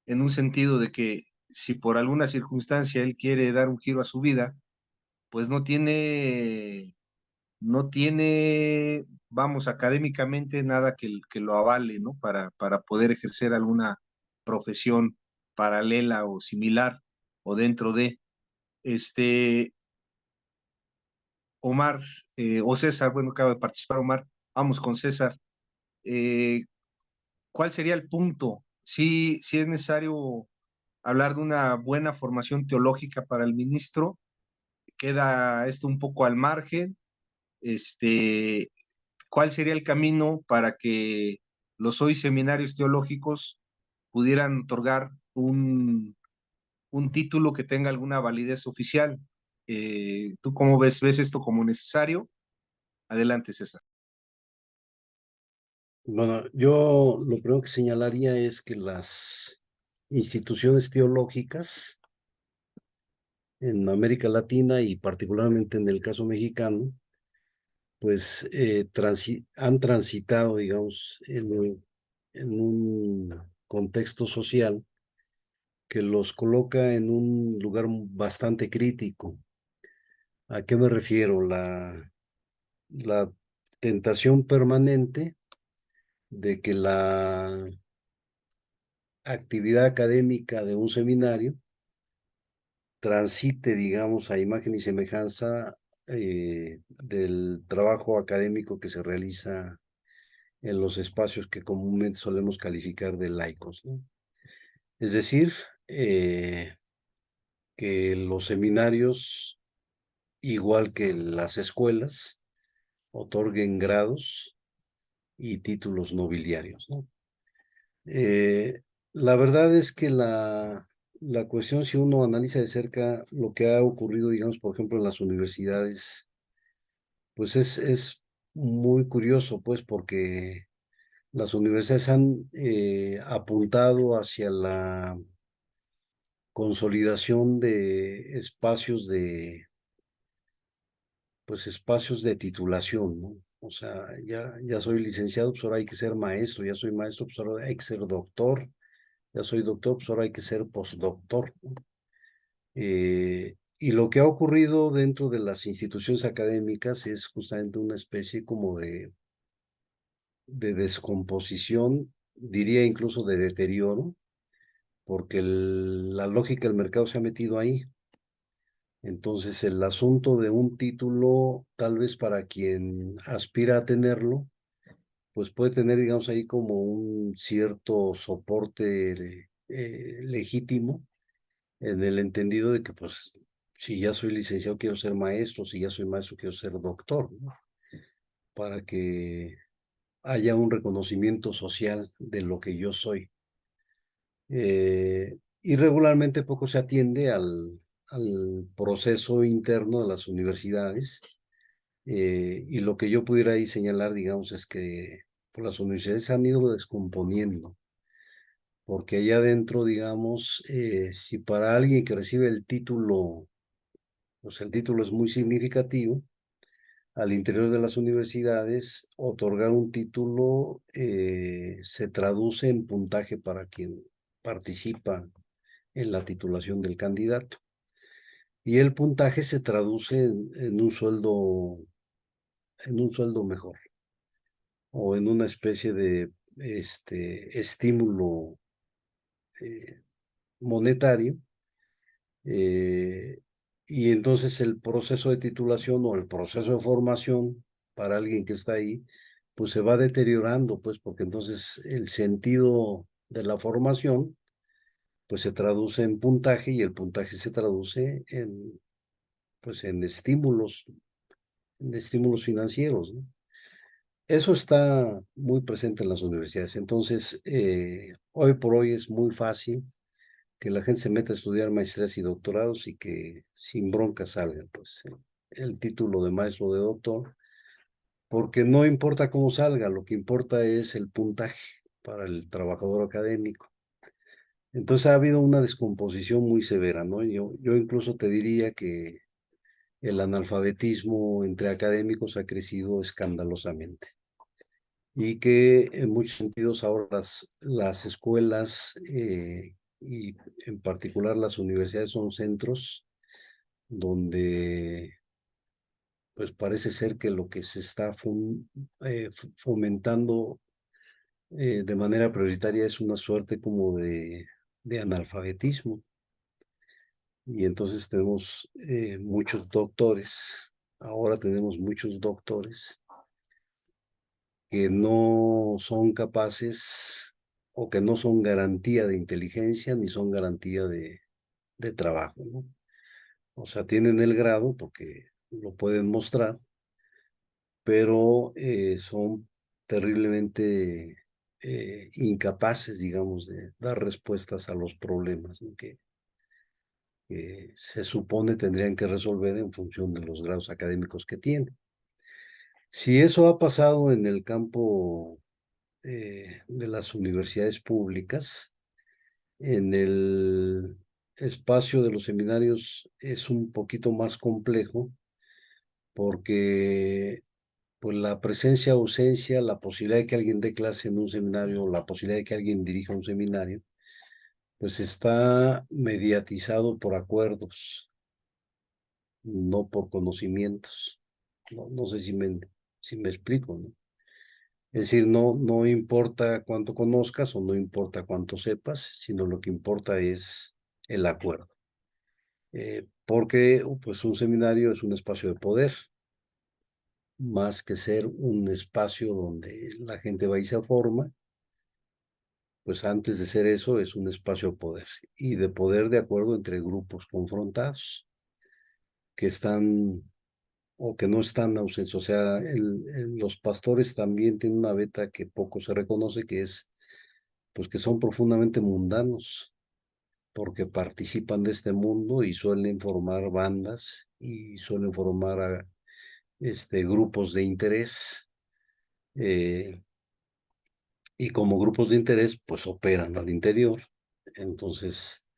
en un sentido de que si por alguna circunstancia él quiere dar un giro a su vida, pues no tiene, vamos, académicamente nada que lo avale, ¿no? Para poder ejercer alguna profesión paralela o similar o dentro de este. Omar o César, bueno, acaba de participar Omar, vamos con César. ¿Cuál sería el punto? Si es necesario hablar de una buena formación teológica para el ministro, queda esto un poco al margen. ¿Cuál sería el camino para que los hoy seminarios teológicos pudieran otorgar un título que tenga alguna validez oficial? ¿Tú cómo ves? ¿Ves esto como necesario? Adelante, César. Bueno, yo lo primero que señalaría es que las instituciones teológicas en América Latina y particularmente en el caso mexicano, pues han transitado, digamos, en un contexto social que los coloca en un lugar bastante crítico. ¿A qué me refiero? La tentación permanente de que la actividad académica de un seminario transite, digamos, a imagen y semejanza del trabajo académico que se realiza en los espacios que comúnmente solemos calificar de laicos, ¿no? Es decir, que los seminarios, igual que las escuelas, otorguen grados y títulos nobiliarios, ¿no? La verdad es que la cuestión, si uno analiza de cerca lo que ha ocurrido, digamos, por ejemplo, en las universidades, pues es muy curioso, pues, porque las universidades han apuntado hacia la consolidación de espacios pues, espacios de titulación, ¿no? O sea, ya soy licenciado, pues ahora hay que ser maestro, ya soy maestro, pues ahora hay que ser doctor, ya soy doctor, pues ahora hay que ser postdoctor, ¿no? Y lo que ha ocurrido dentro de las instituciones académicas es justamente una especie como de descomposición, diría incluso de deterioro, porque la lógica del mercado se ha metido ahí. Entonces, el asunto de un título, tal vez para quien aspira a tenerlo, pues puede tener, digamos, ahí como un cierto soporte legítimo, en el entendido de que, pues, si ya soy licenciado, quiero ser maestro, si ya soy maestro, quiero ser doctor, ¿no? Para que haya un reconocimiento social de lo que yo soy. Y regularmente poco se atiende al proceso interno de las universidades. Y lo que yo pudiera ahí señalar, digamos, es que pues, las universidades se han ido descomponiendo, porque allá adentro, digamos, si para alguien que recibe el título, pues el título es muy significativo, al interior de las universidades, otorgar un título se traduce en puntaje para quien participa en la titulación del candidato. Y el puntaje se traduce en un sueldo mejor o en una especie de estímulo eh, monetario. eh, y entonces el proceso de titulación o el proceso de formación para alguien que está ahí, pues se va deteriorando, pues porque entonces el sentido de la formación, pues se traduce en puntaje y el puntaje se traduce pues en estímulos financieros, ¿no? Eso está muy presente en las universidades. Entonces, hoy por hoy es muy fácil que la gente se meta a estudiar maestrías y doctorados y que sin bronca salga, pues, el título de maestro o de doctor, porque no importa cómo salga, lo que importa es el puntaje para el trabajador académico. Entonces ha habido una descomposición muy severa, ¿no? Yo incluso te diría que el analfabetismo entre académicos ha crecido escandalosamente y que en muchos sentidos ahora las escuelas y en particular las universidades son centros donde pues parece ser que lo que se está fomentando de manera prioritaria es una suerte como de analfabetismo. Y entonces tenemos muchos doctores ahora tenemos muchos doctores que no son capaces o que no son garantía de inteligencia ni son garantía de trabajo, ¿no? O sea, tienen el grado porque lo pueden mostrar, pero son terriblemente incapaces, digamos, de dar respuestas a los problemas, ¿no? Que se supone tendrían que resolver en función de los grados académicos que tienen. Si eso ha pasado en el campo de las universidades públicas, en el espacio de los seminarios es un poquito más complejo porque pues la presencia, ausencia, la posibilidad de que alguien dé clase en un seminario, la posibilidad de que alguien dirija un seminario, pues está mediatizado por acuerdos, no por conocimientos. No sé si me explico, ¿no? Es decir, no importa cuánto conozcas o no importa cuánto sepas, sino lo que importa es el acuerdo. Porque pues un seminario es un espacio de poder, más que ser un espacio donde la gente va y se forma, pues antes de ser eso es un espacio de poder y de poder de acuerdo entre grupos confrontados que están o que no están ausentes. O sea, los pastores también tienen una beta que poco se reconoce, que es pues que son profundamente mundanos, porque participan de este mundo y suelen formar bandas y suelen formar grupos de interés. Y como grupos de interés, pues operan al interior. Entonces,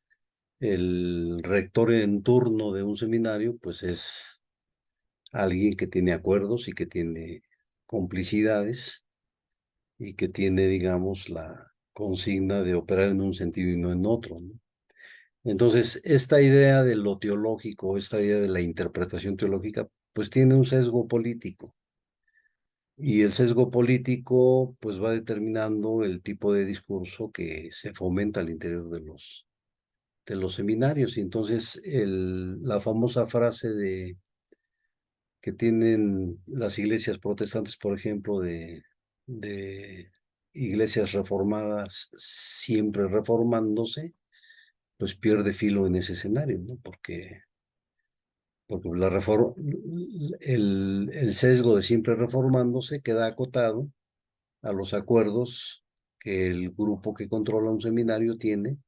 el rector en turno de un seminario, pues es alguien que tiene acuerdos y que tiene complicidades y que tiene, digamos, la consigna de operar en un sentido y no en otro, ¿no? Entonces, esta idea de lo teológico, esta idea de la interpretación teológica, pues tiene un sesgo político. Y el sesgo político, pues va determinando el tipo de discurso que se fomenta al interior de los seminarios. Y entonces, la famosa frase que tienen las iglesias protestantes, por ejemplo, de iglesias reformadas siempre reformándose, pues pierde filo en ese escenario, ¿no? Porque la reforma, el sesgo de siempre reformándose queda acotado a los acuerdos que el grupo que controla un seminario tiene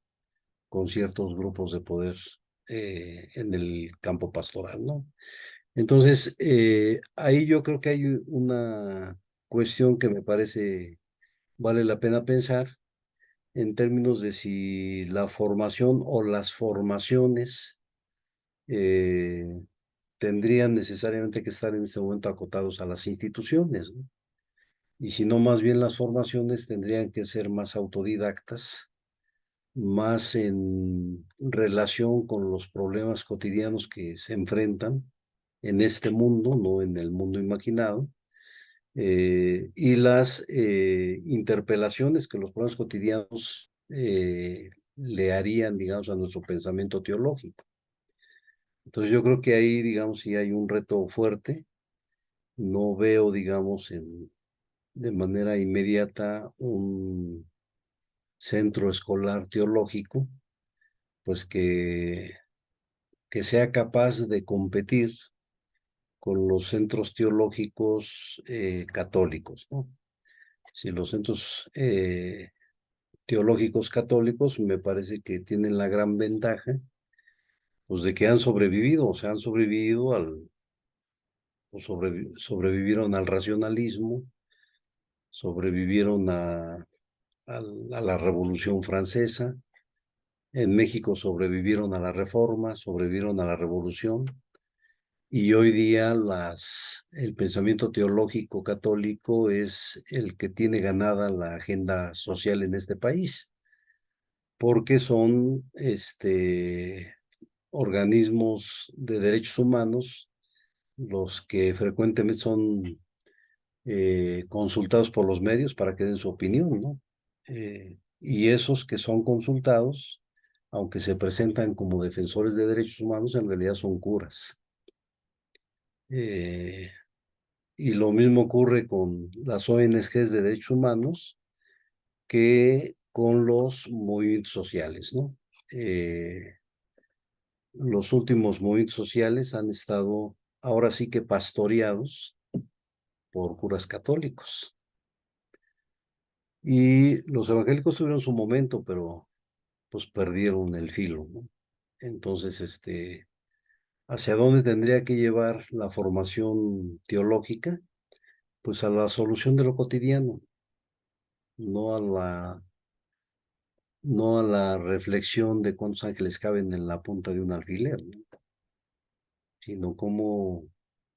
con ciertos grupos de poder en el campo pastoral, ¿no? Entonces, ahí yo creo que hay una cuestión que me parece vale la pena pensar en términos de si la formación o las formaciones eh, tendrían necesariamente que estar en este momento acotados a las instituciones, ¿no? Y si no, más bien las formaciones tendrían que ser más autodidactas, más en relación con los problemas cotidianos que se enfrentan en este mundo, no en el mundo imaginado, y las interpelaciones que los problemas cotidianos le harían, digamos, a nuestro pensamiento teológico. Entonces yo creo que ahí, digamos, sí hay un reto fuerte. No veo, digamos, de manera inmediata un centro escolar teológico, pues que sea capaz de competir con los centros teológicos católicos, ¿no? Si los centros teológicos católicos me parece que tienen la gran ventaja, pues de que han sobrevivido, o sea, han sobrevivido sobrevivieron al racionalismo, sobrevivieron a la Revolución Francesa. En México sobrevivieron a la Reforma, sobrevivieron a la Revolución, y hoy día el pensamiento teológico católico es el que tiene ganada la agenda social en este país, porque son organismos de derechos humanos los que frecuentemente son consultados por los medios para que den su opinión, ¿no? Y esos que son consultados, aunque se presentan como defensores de derechos humanos, en realidad son curas. Eh, y lo mismo ocurre con las ONGs de derechos humanos que con los movimientos sociales, ¿no? Los últimos movimientos sociales han estado ahora sí que pastoreados por curas católicos. Y los evangélicos tuvieron su momento, pero pues perdieron el filo, ¿no? Entonces, ¿hacia dónde tendría que llevar la formación teológica? Pues a la solución de lo cotidiano, no a la, no a la reflexión de cuántos ángeles caben en la punta de un alfiler, ¿no? Sino cómo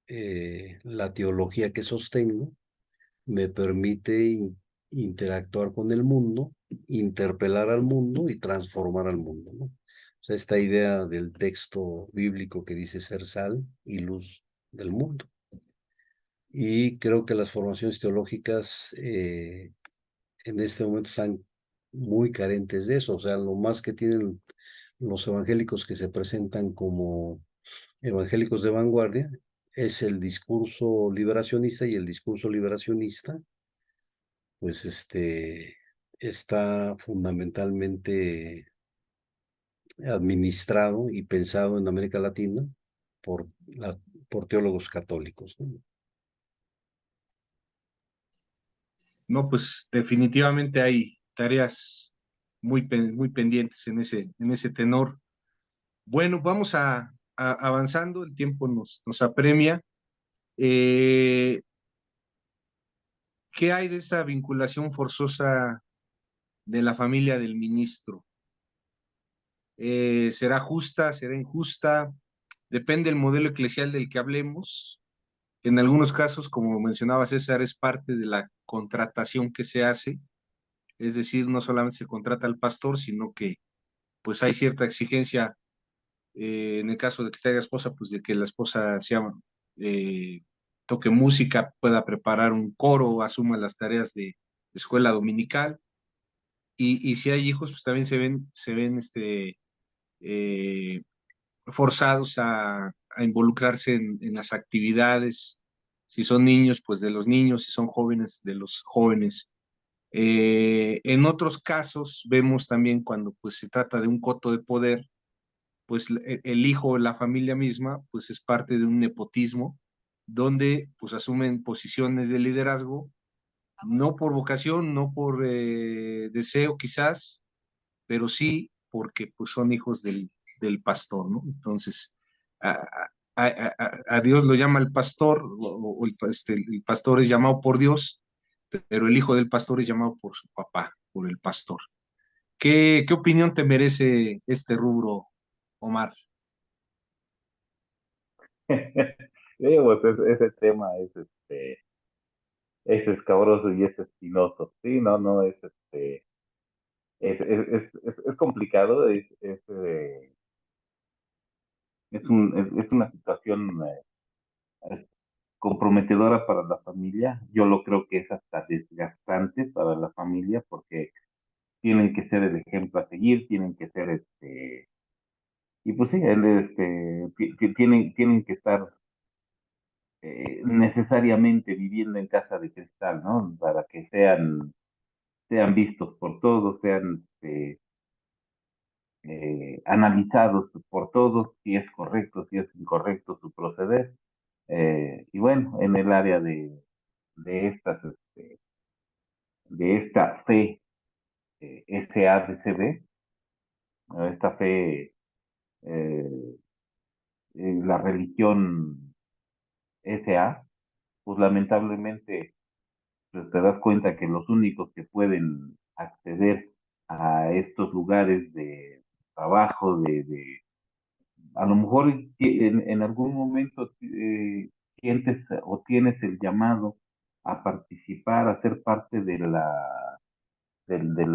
la teología que sostengo me permite interactuar con el mundo, interpelar al mundo y transformar al mundo, ¿no? O sea, esta idea del texto bíblico que dice ser sal y luz del mundo. Y creo que las formaciones teológicas en este momento están muy carentes de eso. O sea, lo más que tienen los evangélicos que se presentan como evangélicos de vanguardia es el discurso liberacionista, y el discurso liberacionista pues está fundamentalmente administrado y pensado en América Latina por, por teólogos católicos, ¿no? No, pues definitivamente hay tareas muy pendientes en ese tenor. Bueno, vamos avanzando, el tiempo nos apremia. Eh, ¿Qué hay de esa vinculación forzosa de la familia del ministro? ¿Será justa? ¿Será injusta? Depende del modelo eclesial del que hablemos. En algunos casos, como mencionaba César, es parte de la contratación que se hace, es decir, no solamente se contrata al pastor, sino que pues hay cierta exigencia, en el caso de que tenga esposa, pues de que la esposa sea, eh, toque música, pueda preparar un coro, asuma las tareas de escuela dominical, y si hay hijos, pues también se ven eh, forzados a involucrarse en las actividades, si son niños, pues de los niños, si son jóvenes, de los jóvenes. En otros casos vemos también cuando pues se trata de un coto de poder, pues el hijo de la familia misma pues es parte de un nepotismo donde pues asumen posiciones de liderazgo, no por vocación, no por deseo quizás, pero sí porque pues son hijos del pastor, ¿no? Entonces, a, a Dios lo llama el pastor, o el pastor es llamado por Dios, pero el hijo del pastor es llamado por su papá, por el pastor. ¿Qué opinión te merece este rubro, Omar? Sí, pues ese tema es escabroso y es espinoso. Sí, no, no, es complicado, es una situación comprometedora para la familia. Yo lo creo que es hasta desgastante para la familia porque tienen que ser el ejemplo a seguir, tienen que ser y pues sí, tienen que estar necesariamente viviendo en casa de cristal, ¿no? Para que sean vistos por todos, sean analizados por todos, si es correcto, si es incorrecto su proceder. Y bueno, en el área de estas, de esta fe SADCB, esta fe, eh, la religión SA, pues lamentablemente pues, te das cuenta que los únicos que pueden acceder a estos lugares de trabajo, a lo mejor en algún momento sientes o tienes el llamado a participar, a ser parte de la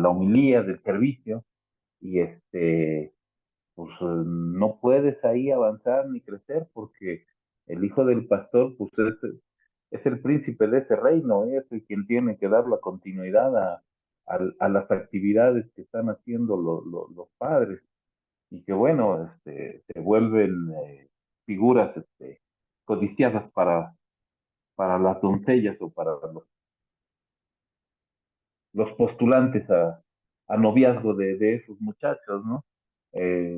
homilía, del servicio, y pues no puedes ahí avanzar ni crecer porque el hijo del pastor, pues es el príncipe de ese reino, es el quien tiene que dar la continuidad a las actividades que están haciendo los padres y que bueno, se vuelven figuras codiciadas para las doncellas o para los postulantes a noviazgo de esos muchachos, ¿no? Eh,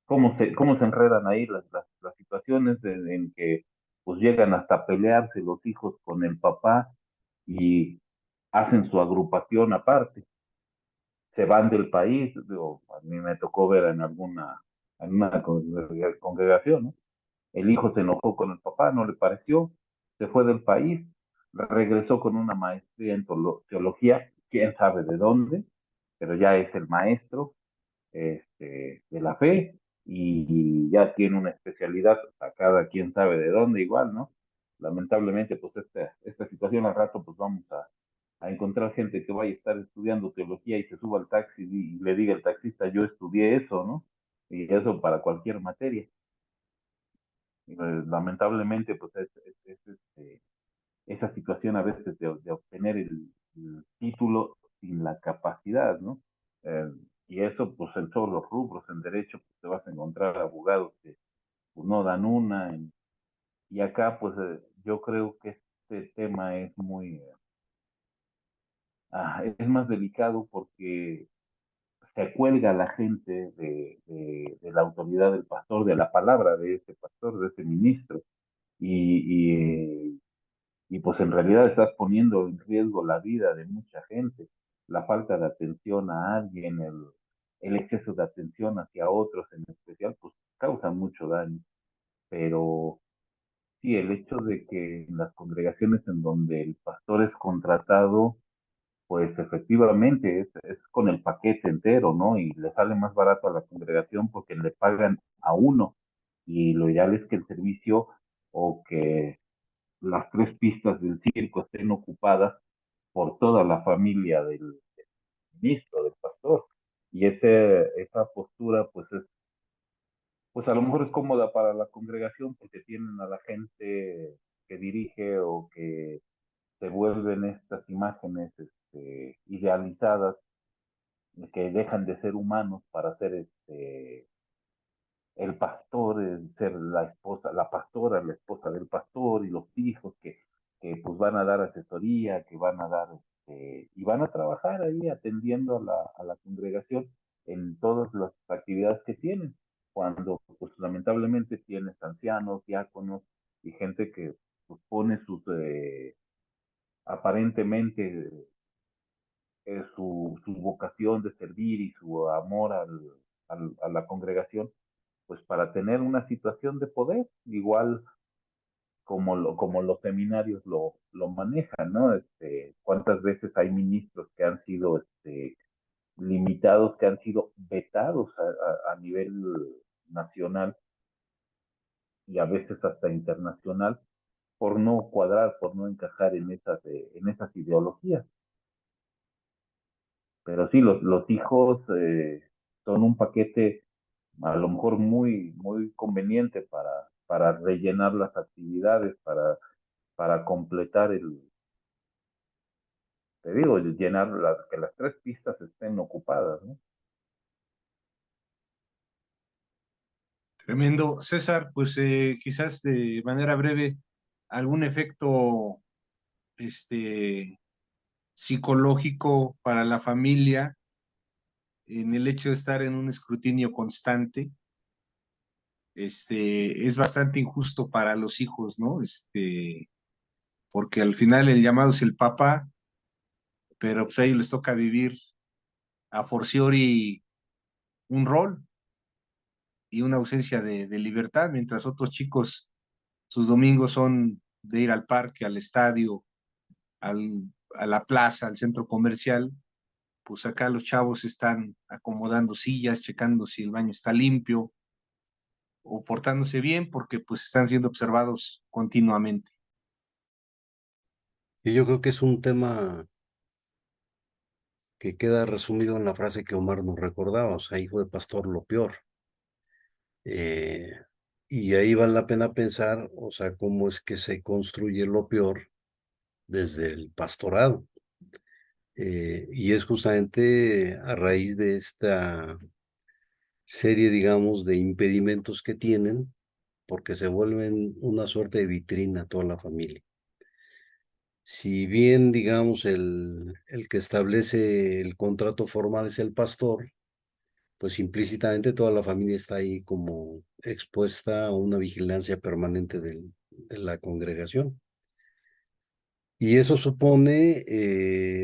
cómo se enredan ahí las situaciones en que pues llegan hasta pelearse los hijos con el papá y hacen su agrupación aparte, se van del país. Digo, a mí me tocó ver en una congregación, ¿no? El hijo se enojó con el papá, no le pareció, se fue del país, regresó con una maestría en teología, quién sabe de dónde, pero ya es el maestro de la fe y ya tiene una especialidad sacada quién sabe de dónde igual, ¿no? Lamentablemente, pues esta situación al rato, pues vamos a encontrar gente que vaya a estar estudiando teología y se suba al taxi y le diga al taxista, yo estudié eso, ¿no? Y eso para cualquier materia. Lamentablemente, pues esa situación a veces de obtener el título sin la capacidad, ¿no? Eh, y eso, pues en todos los rubros, en derecho, pues te vas a encontrar abogados que pues, no dan una. Y acá, pues yo creo que este tema es más delicado porque se cuelga la gente de la autoridad del pastor, de la palabra de ese pastor, de ese ministro. Y, y pues en realidad estás poniendo en riesgo la vida de mucha gente. La falta de atención a alguien, el exceso de atención hacia otros en especial, pues causa mucho daño. Pero sí, el hecho de que en las congregaciones en donde el pastor es contratado, pues efectivamente es con el paquete entero, ¿no? Y le sale más barato a la congregación porque le pagan a uno. Y lo ideal es que el servicio o que las tres pistas del circo estén ocupadas por toda la familia del ministro, del pastor. Y esa postura, pues a lo mejor es cómoda para la congregación porque tienen a la gente que dirige o que se vuelven estas imágenes idealizadas que dejan de ser humanos para ser el pastor, el ser la esposa, la pastora, la esposa del pastor y los hijos que pues van a dar asesoría, que van a dar, y van a trabajar ahí atendiendo a la congregación en todas las actividades que tienen, cuando pues lamentablemente tienes ancianos, diáconos y gente que pues, pone aparentemente su vocación de servir y su amor a la congregación pues para tener una situación de poder, igual como los seminarios lo manejan, ¿no? ¿Cuántas veces hay ministros que han sido limitados, que han sido vetados a nivel nacional y a veces hasta internacional por no cuadrar, por no encajar en esas ideologías? Pero sí, los hijos son un paquete a lo mejor muy, muy conveniente para rellenar las actividades, para completar te digo, llenar que las tres pistas estén ocupadas, ¿no? Tremendo. César, pues quizás de manera breve, algún efecto este, psicológico para la familia en el hecho de estar en un escrutinio constante, es bastante injusto para los hijos, ¿no? Porque al final el llamado es el papá, pero pues a ellos les toca vivir a forciori un rol y una ausencia de libertad, mientras otros chicos, sus domingos son de ir al parque, al estadio, a la plaza, al centro comercial, pues acá los chavos están acomodando sillas, checando si el baño está limpio o portándose bien porque pues están siendo observados continuamente. Y yo creo que es un tema que queda resumido en la frase que Omar nos recordaba, o sea, hijo de pastor, lo peor. Eh, y ahí vale la pena pensar, o sea, cómo es que se construye lo peor desde el pastorado. Y es justamente a raíz de esta serie, digamos, de impedimentos que tienen, porque se vuelven una suerte de vitrina toda la familia. Si bien, digamos, el que establece el contrato formal es el pastor, pues implícitamente toda la familia está ahí como expuesta a una vigilancia permanente de la congregación. Y eso supone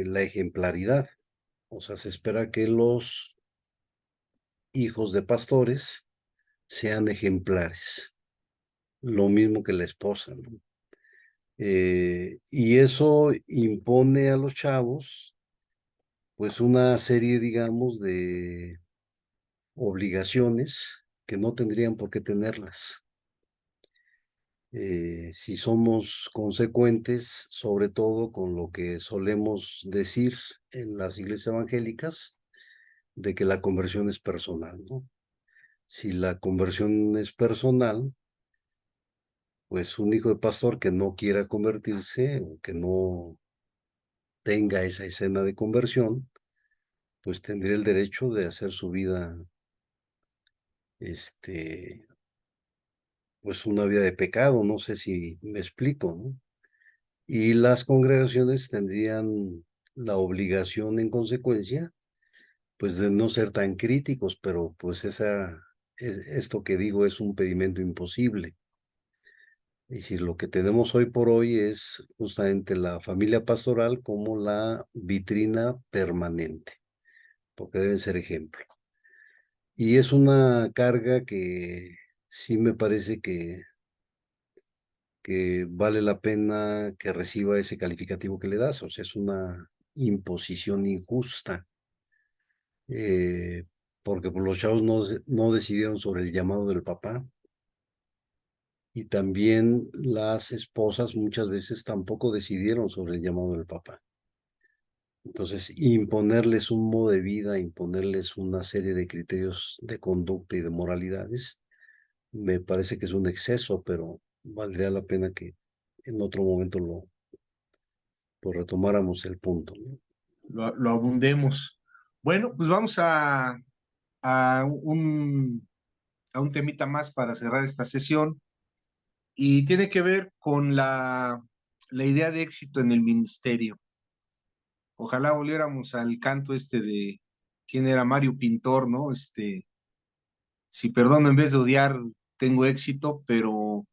la ejemplaridad. O sea, se espera que los hijos de pastores sean ejemplares, lo mismo que la esposa, ¿no? Y eso impone a los chavos, pues, una serie, digamos, de obligaciones que no tendrían por qué tenerlas. Si somos consecuentes, sobre todo con lo que solemos decir en las iglesias evangélicas, de que la conversión es personal, ¿no? Si la conversión es personal, pues un hijo de pastor que no quiera convertirse o que no tenga esa escena de conversión, pues tendría el derecho de hacer su vida, este, pues una vida de pecado, no sé si me explico, ¿no? Y las congregaciones tendrían la obligación en consecuencia, pues de no ser tan críticos, pero pues esto que digo es un pedimento imposible. Es decir, lo que tenemos hoy por hoy es justamente la familia pastoral como la vitrina permanente, porque deben ser ejemplo. Y es una carga que sí me parece que vale la pena que reciba ese calificativo que le das. O sea, es una imposición injusta, eh, porque pues, los chavos no decidieron sobre el llamado del papá. Y también las esposas muchas veces tampoco decidieron sobre el llamado del papá. Entonces, imponerles un modo de vida, imponerles una serie de criterios de conducta y de moralidades, me parece que es un exceso, pero valdría la pena que en otro momento lo retomáramos el punto, ¿no? Lo abundemos. Bueno, pues vamos a un, a un temita más para cerrar esta sesión y tiene que ver con la idea de éxito en el ministerio. Ojalá volviéramos al canto este de quién era Mario Pintor, ¿no? Si perdono en vez de odiar, tengo éxito, pero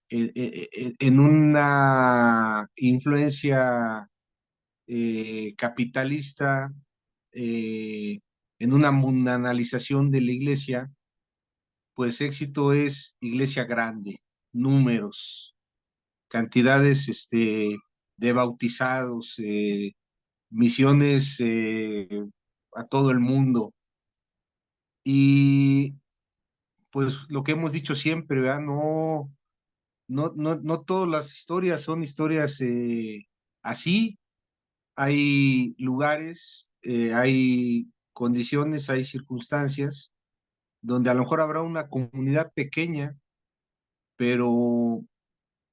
en una influencia capitalista, en una mundanalización de la iglesia, pues éxito es iglesia grande, números, cantidades de bautizados, misiones a todo el mundo. Y pues lo que hemos dicho siempre, ¿verdad? No todas las historias son historias así. Hay lugares, hay condiciones, hay circunstancias donde a lo mejor habrá una comunidad pequeña, pero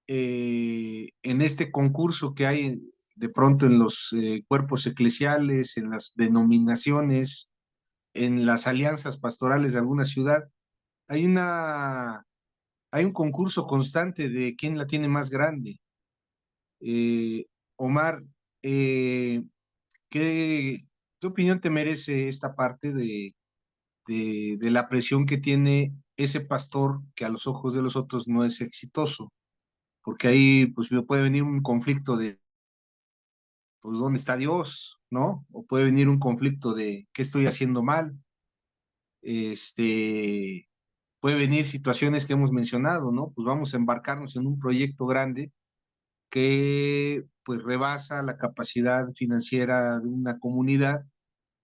en este concurso que hay de pronto en los cuerpos eclesiales, en las denominaciones, en las alianzas pastorales de alguna ciudad, hay hay un concurso constante de quién la tiene más grande. Omar, eh, ¿qué, ¿qué opinión te merece esta parte de la presión que tiene ese pastor que a los ojos de los otros no es exitoso? Porque ahí pues puede venir un conflicto de, pues, ¿dónde está Dios? ¿No? O puede venir un conflicto de, ¿qué estoy haciendo mal? Este, puede venir situaciones que hemos mencionado, ¿no? Pues vamos a embarcarnos en un proyecto grande que pues rebasa la capacidad financiera de una comunidad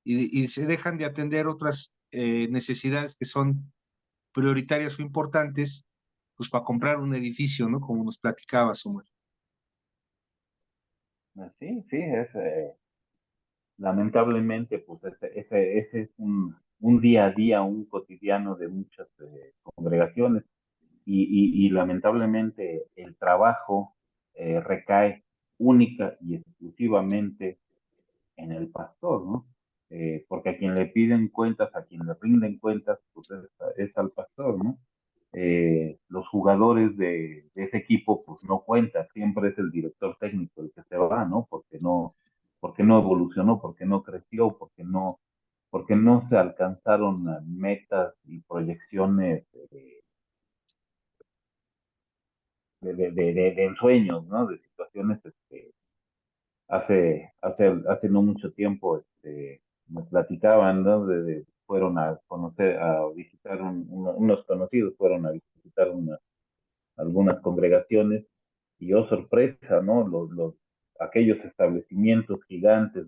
y se dejan de atender otras necesidades que son prioritarias o importantes, pues para comprar un edificio, ¿no? Como nos platicabas, Omar. Sí, sí, lamentablemente, pues ese es un día a día, un cotidiano de muchas congregaciones y lamentablemente el trabajo recae única y exclusivamente en el pastor, ¿no? Porque a quien le piden cuentas, a quien le rinden cuentas, pues es al pastor, ¿no? los jugadores de ese equipo pues no cuentan, siempre es el director técnico el que se va, ¿no? Porque no evolucionó, porque no creció, porque no se alcanzaron metas y proyecciones de ensueños, ¿no? De situaciones, hace no mucho tiempo, me platicaban, ¿no? Fueron a conocer, a visitar unos conocidos, fueron a visitar algunas congregaciones y oh sorpresa, ¿no? Aquellos establecimientos gigantes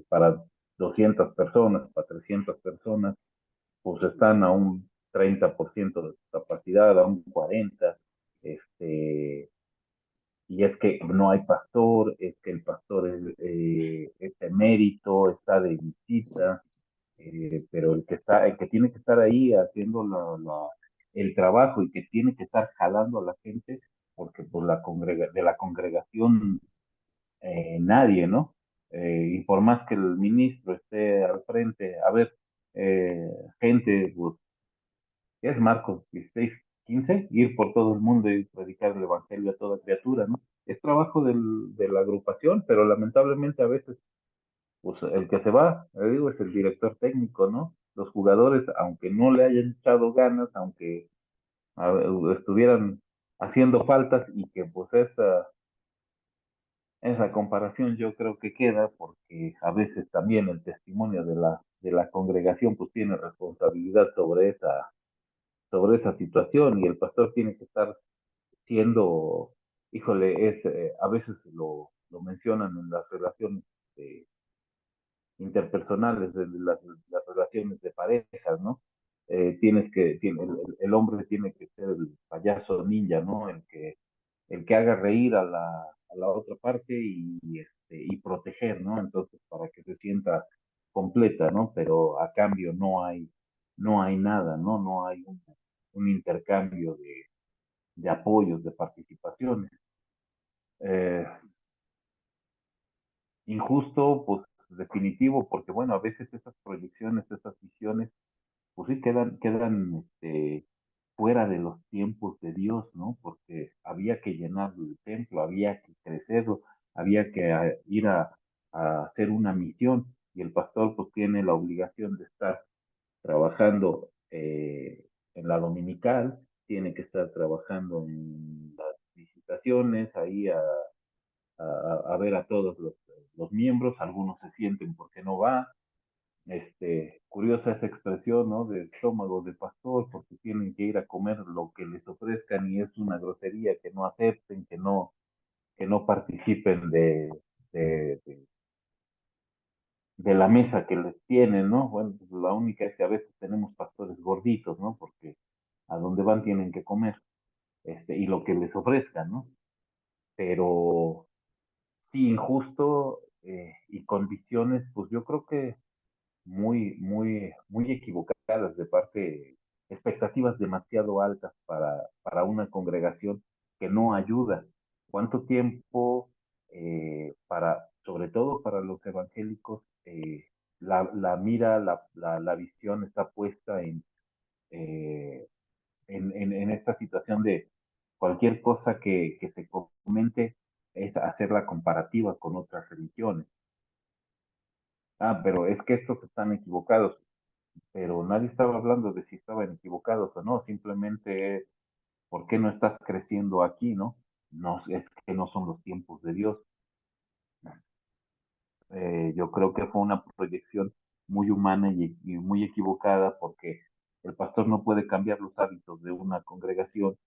para 200 personas, para 300 personas, pues están a un 30% de su capacidad, a un 40%, y es que no hay pastor, es que el pastor es emérito, está de visita, pero el que tiene que estar ahí haciendo el trabajo y que tiene que estar jalando a la gente, porque pues de la congregación nadie, ¿no? Y por más que el ministro esté al frente, a ver, gente, pues, ¿qué es Marcos 16:15? Ir por todo el mundo y predicar el evangelio a toda criatura, ¿no? Es trabajo de la agrupación, pero lamentablemente a veces, pues el que se va, digo, es el director técnico, ¿no? Los jugadores, aunque no le hayan echado ganas, aunque estuvieran haciendo faltas y que pues esa comparación yo creo que queda porque a veces también el testimonio de la congregación pues tiene responsabilidad sobre esa situación y el pastor tiene que estar siendo, híjole, a veces lo mencionan en las relaciones eh, interpersonales, de las relaciones de parejas, ¿no? El hombre tiene que ser el payaso ninja, ¿no? El que haga reír a la otra parte y proteger, ¿no? Entonces, para que se sienta completa, ¿no? Pero a cambio no hay nada, ¿no? No hay un intercambio de apoyos, de participaciones. Eh, Injusto, pues definitivo, porque bueno, a veces esas proyecciones, esas visiones, pues sí quedan fuera de los tiempos de Dios, ¿no? Porque había que llenar el templo, había que crecerlo, había que ir a hacer una misión y el pastor pues tiene la obligación de estar trabajando en la dominical, tiene que estar trabajando en las visitaciones, ahí a ver a todos los miembros, algunos se sienten porque no va, curiosa esa expresión, ¿no? De estómago de pastor, porque tienen que ir a comer lo que les ofrezcan y es una grosería que no acepten, que no participen de, de, de la mesa que les tienen, ¿no? Bueno, pues la única es que a veces tenemos pastores gorditos, ¿no? Porque a donde van tienen que comer, y lo que les ofrezcan, ¿no? Pero sí, injusto y condiciones, pues yo creo que muy, muy, muy equivocadas de parte, expectativas demasiado altas para una congregación que no ayuda. ¿Cuánto tiempo sobre todo para los evangélicos, la mira, la visión está puesta eh, en esta situación de cualquier cosa que se comente es hacer la comparativa con otras religiones? Ah, pero es que estos están equivocados, pero nadie estaba hablando de si estaban equivocados o no, simplemente es por qué no estás creciendo aquí, ¿no? No, es que no son los tiempos de Dios. Yo creo que fue una proyección muy humana y muy equivocada porque el pastor no puede cambiar los hábitos de una congregación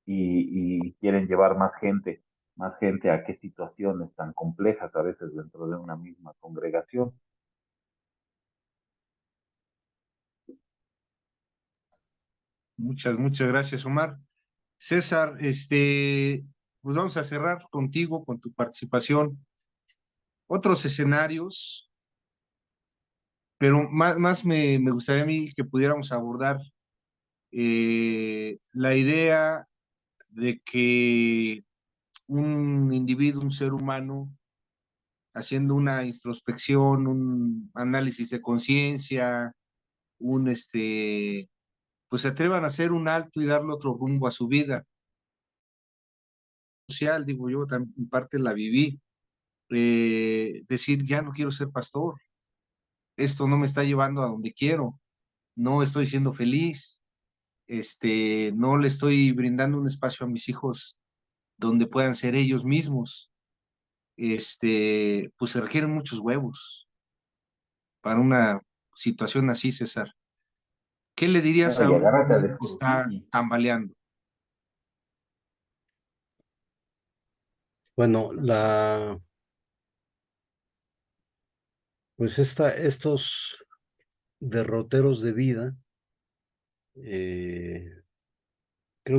y quieren llevar más gente a qué situaciones tan complejas a veces dentro de una misma congregación. Muchas, muchas gracias, Omar. César, pues vamos a cerrar contigo, con tu participación. Otros escenarios, pero más me gustaría a mí que pudiéramos abordar la idea de que un individuo, un ser humano, haciendo una introspección, un análisis de conciencia, un pues se atrevan a hacer un alto y darle otro rumbo a su vida social, digo yo, también en parte la viví, decir, ya no quiero ser pastor, esto no me está llevando a donde quiero, no estoy siendo feliz, no le estoy brindando un espacio a mis hijos donde puedan ser ellos mismos, pues se requieren muchos huevos para una situación así, César. ¿Qué le dirías No, a y un agárrate joven de que se esto, está tambaleando? Bueno, pues estos derroteros de vida creo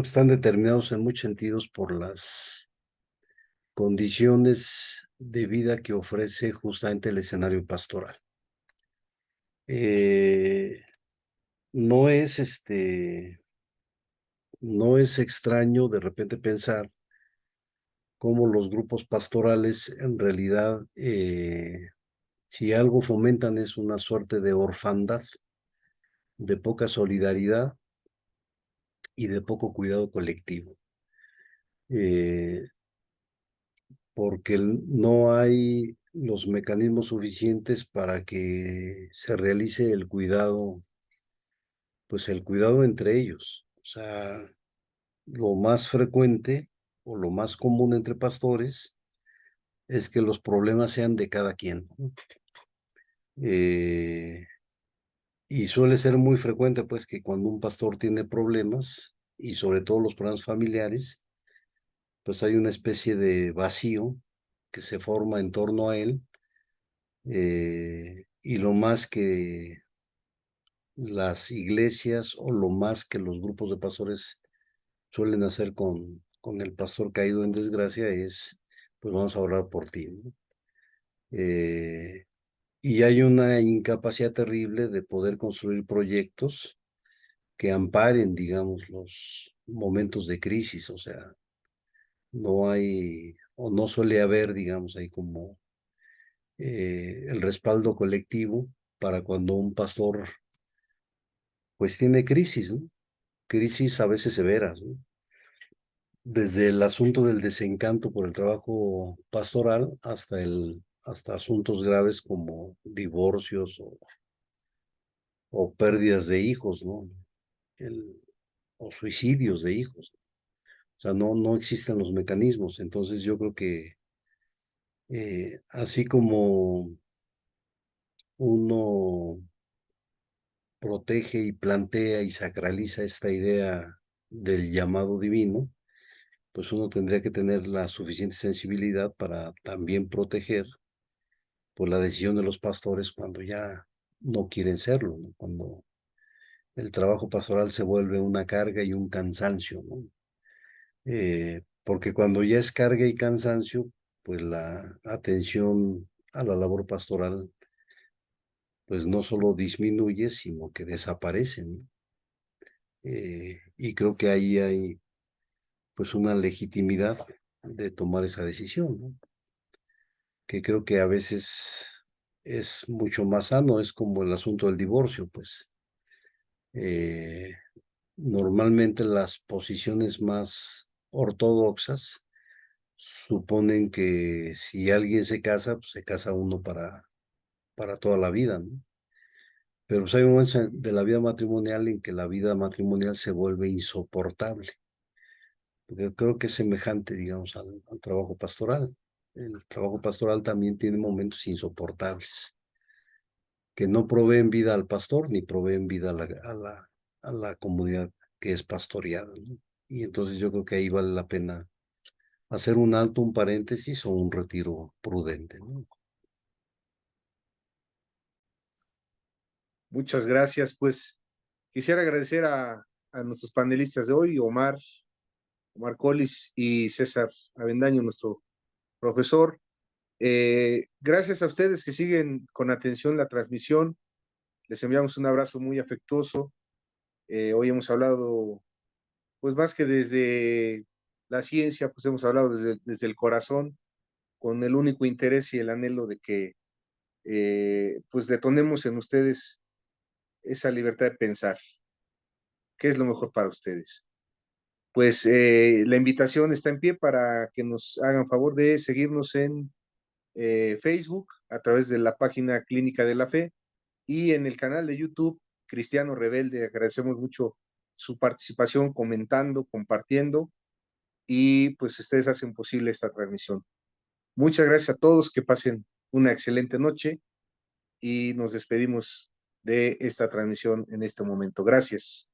que están determinados en muchos sentidos por las condiciones de vida que ofrece justamente el escenario pastoral. Eh, no es no es extraño de repente pensar cómo los grupos pastorales en realidad, si algo fomentan es una suerte de orfandad, de poca solidaridad y de poco cuidado colectivo. Eh, porque no hay los mecanismos suficientes para que se realice el cuidado, pues el cuidado entre ellos. O sea, lo más frecuente o lo más común entre pastores es que los problemas sean de cada quien, ¿no? Eh, y suele ser muy frecuente, pues, que cuando un pastor tiene problemas, y sobre todo los problemas familiares, pues hay una especie de vacío que se forma en torno a él, y lo más que las iglesias o lo más que los grupos de pastores suelen hacer con el pastor caído en desgracia es, pues vamos a orar por ti, ¿no? Eh, y hay una incapacidad terrible de poder construir proyectos que amparen, digamos, los momentos de crisis, o sea, no hay o no suele haber, digamos, ahí como el respaldo colectivo para cuando un pastor pues tiene crisis, ¿no? Crisis a veces severas, ¿no? Desde el asunto del desencanto por el trabajo pastoral hasta asuntos graves como divorcios o pérdidas de hijos, ¿no? El, o suicidios de hijos. O sea, no existen los mecanismos. Entonces yo creo que así como uno protege y plantea y sacraliza esta idea del llamado divino, pues uno tendría que tener la suficiente sensibilidad para también proteger por la decisión de los pastores cuando ya no quieren serlo, ¿no? Cuando el trabajo pastoral se vuelve una carga y un cansancio, ¿no? Porque cuando ya es carga y cansancio, pues la atención a la labor pastoral, pues no solo disminuye, sino que desaparece, ¿no? Y creo que ahí hay pues una legitimidad de tomar esa decisión, ¿no? Que creo que a veces es mucho más sano, es como el asunto del divorcio, pues eh, normalmente las posiciones más ortodoxas suponen que si alguien se casa, pues se casa uno para toda la vida, ¿no? Pero pues hay momentos de la vida matrimonial en que la vida matrimonial se vuelve insoportable, porque creo que es semejante, digamos, al trabajo pastoral. El trabajo pastoral también tiene momentos insoportables, que no proveen vida al pastor ni proveen vida a la comunidad que es pastoreada, ¿no? Y entonces yo creo que ahí vale la pena hacer un alto, un paréntesis o un retiro prudente, ¿no? Muchas gracias. Pues quisiera agradecer a nuestros panelistas de hoy, Omar Collis y César Avendaño, nuestro profesor. Gracias a ustedes que siguen con atención la transmisión. Les enviamos un abrazo muy afectuoso. Hoy hemos hablado, pues más que desde la ciencia, pues hemos hablado desde el corazón, con el único interés y el anhelo de que pues detonemos en ustedes esa libertad de pensar. qué es lo mejor para ustedes. Pues la invitación está en pie para que nos hagan favor de seguirnos en Facebook a través de la página Clínica de la Fe y en el canal de YouTube Cristiano Rebelde. Agradecemos mucho su participación, comentando, compartiendo, y pues ustedes hacen posible esta transmisión. Muchas gracias a todos, que pasen una excelente noche y nos despedimos de esta transmisión en este momento. Gracias.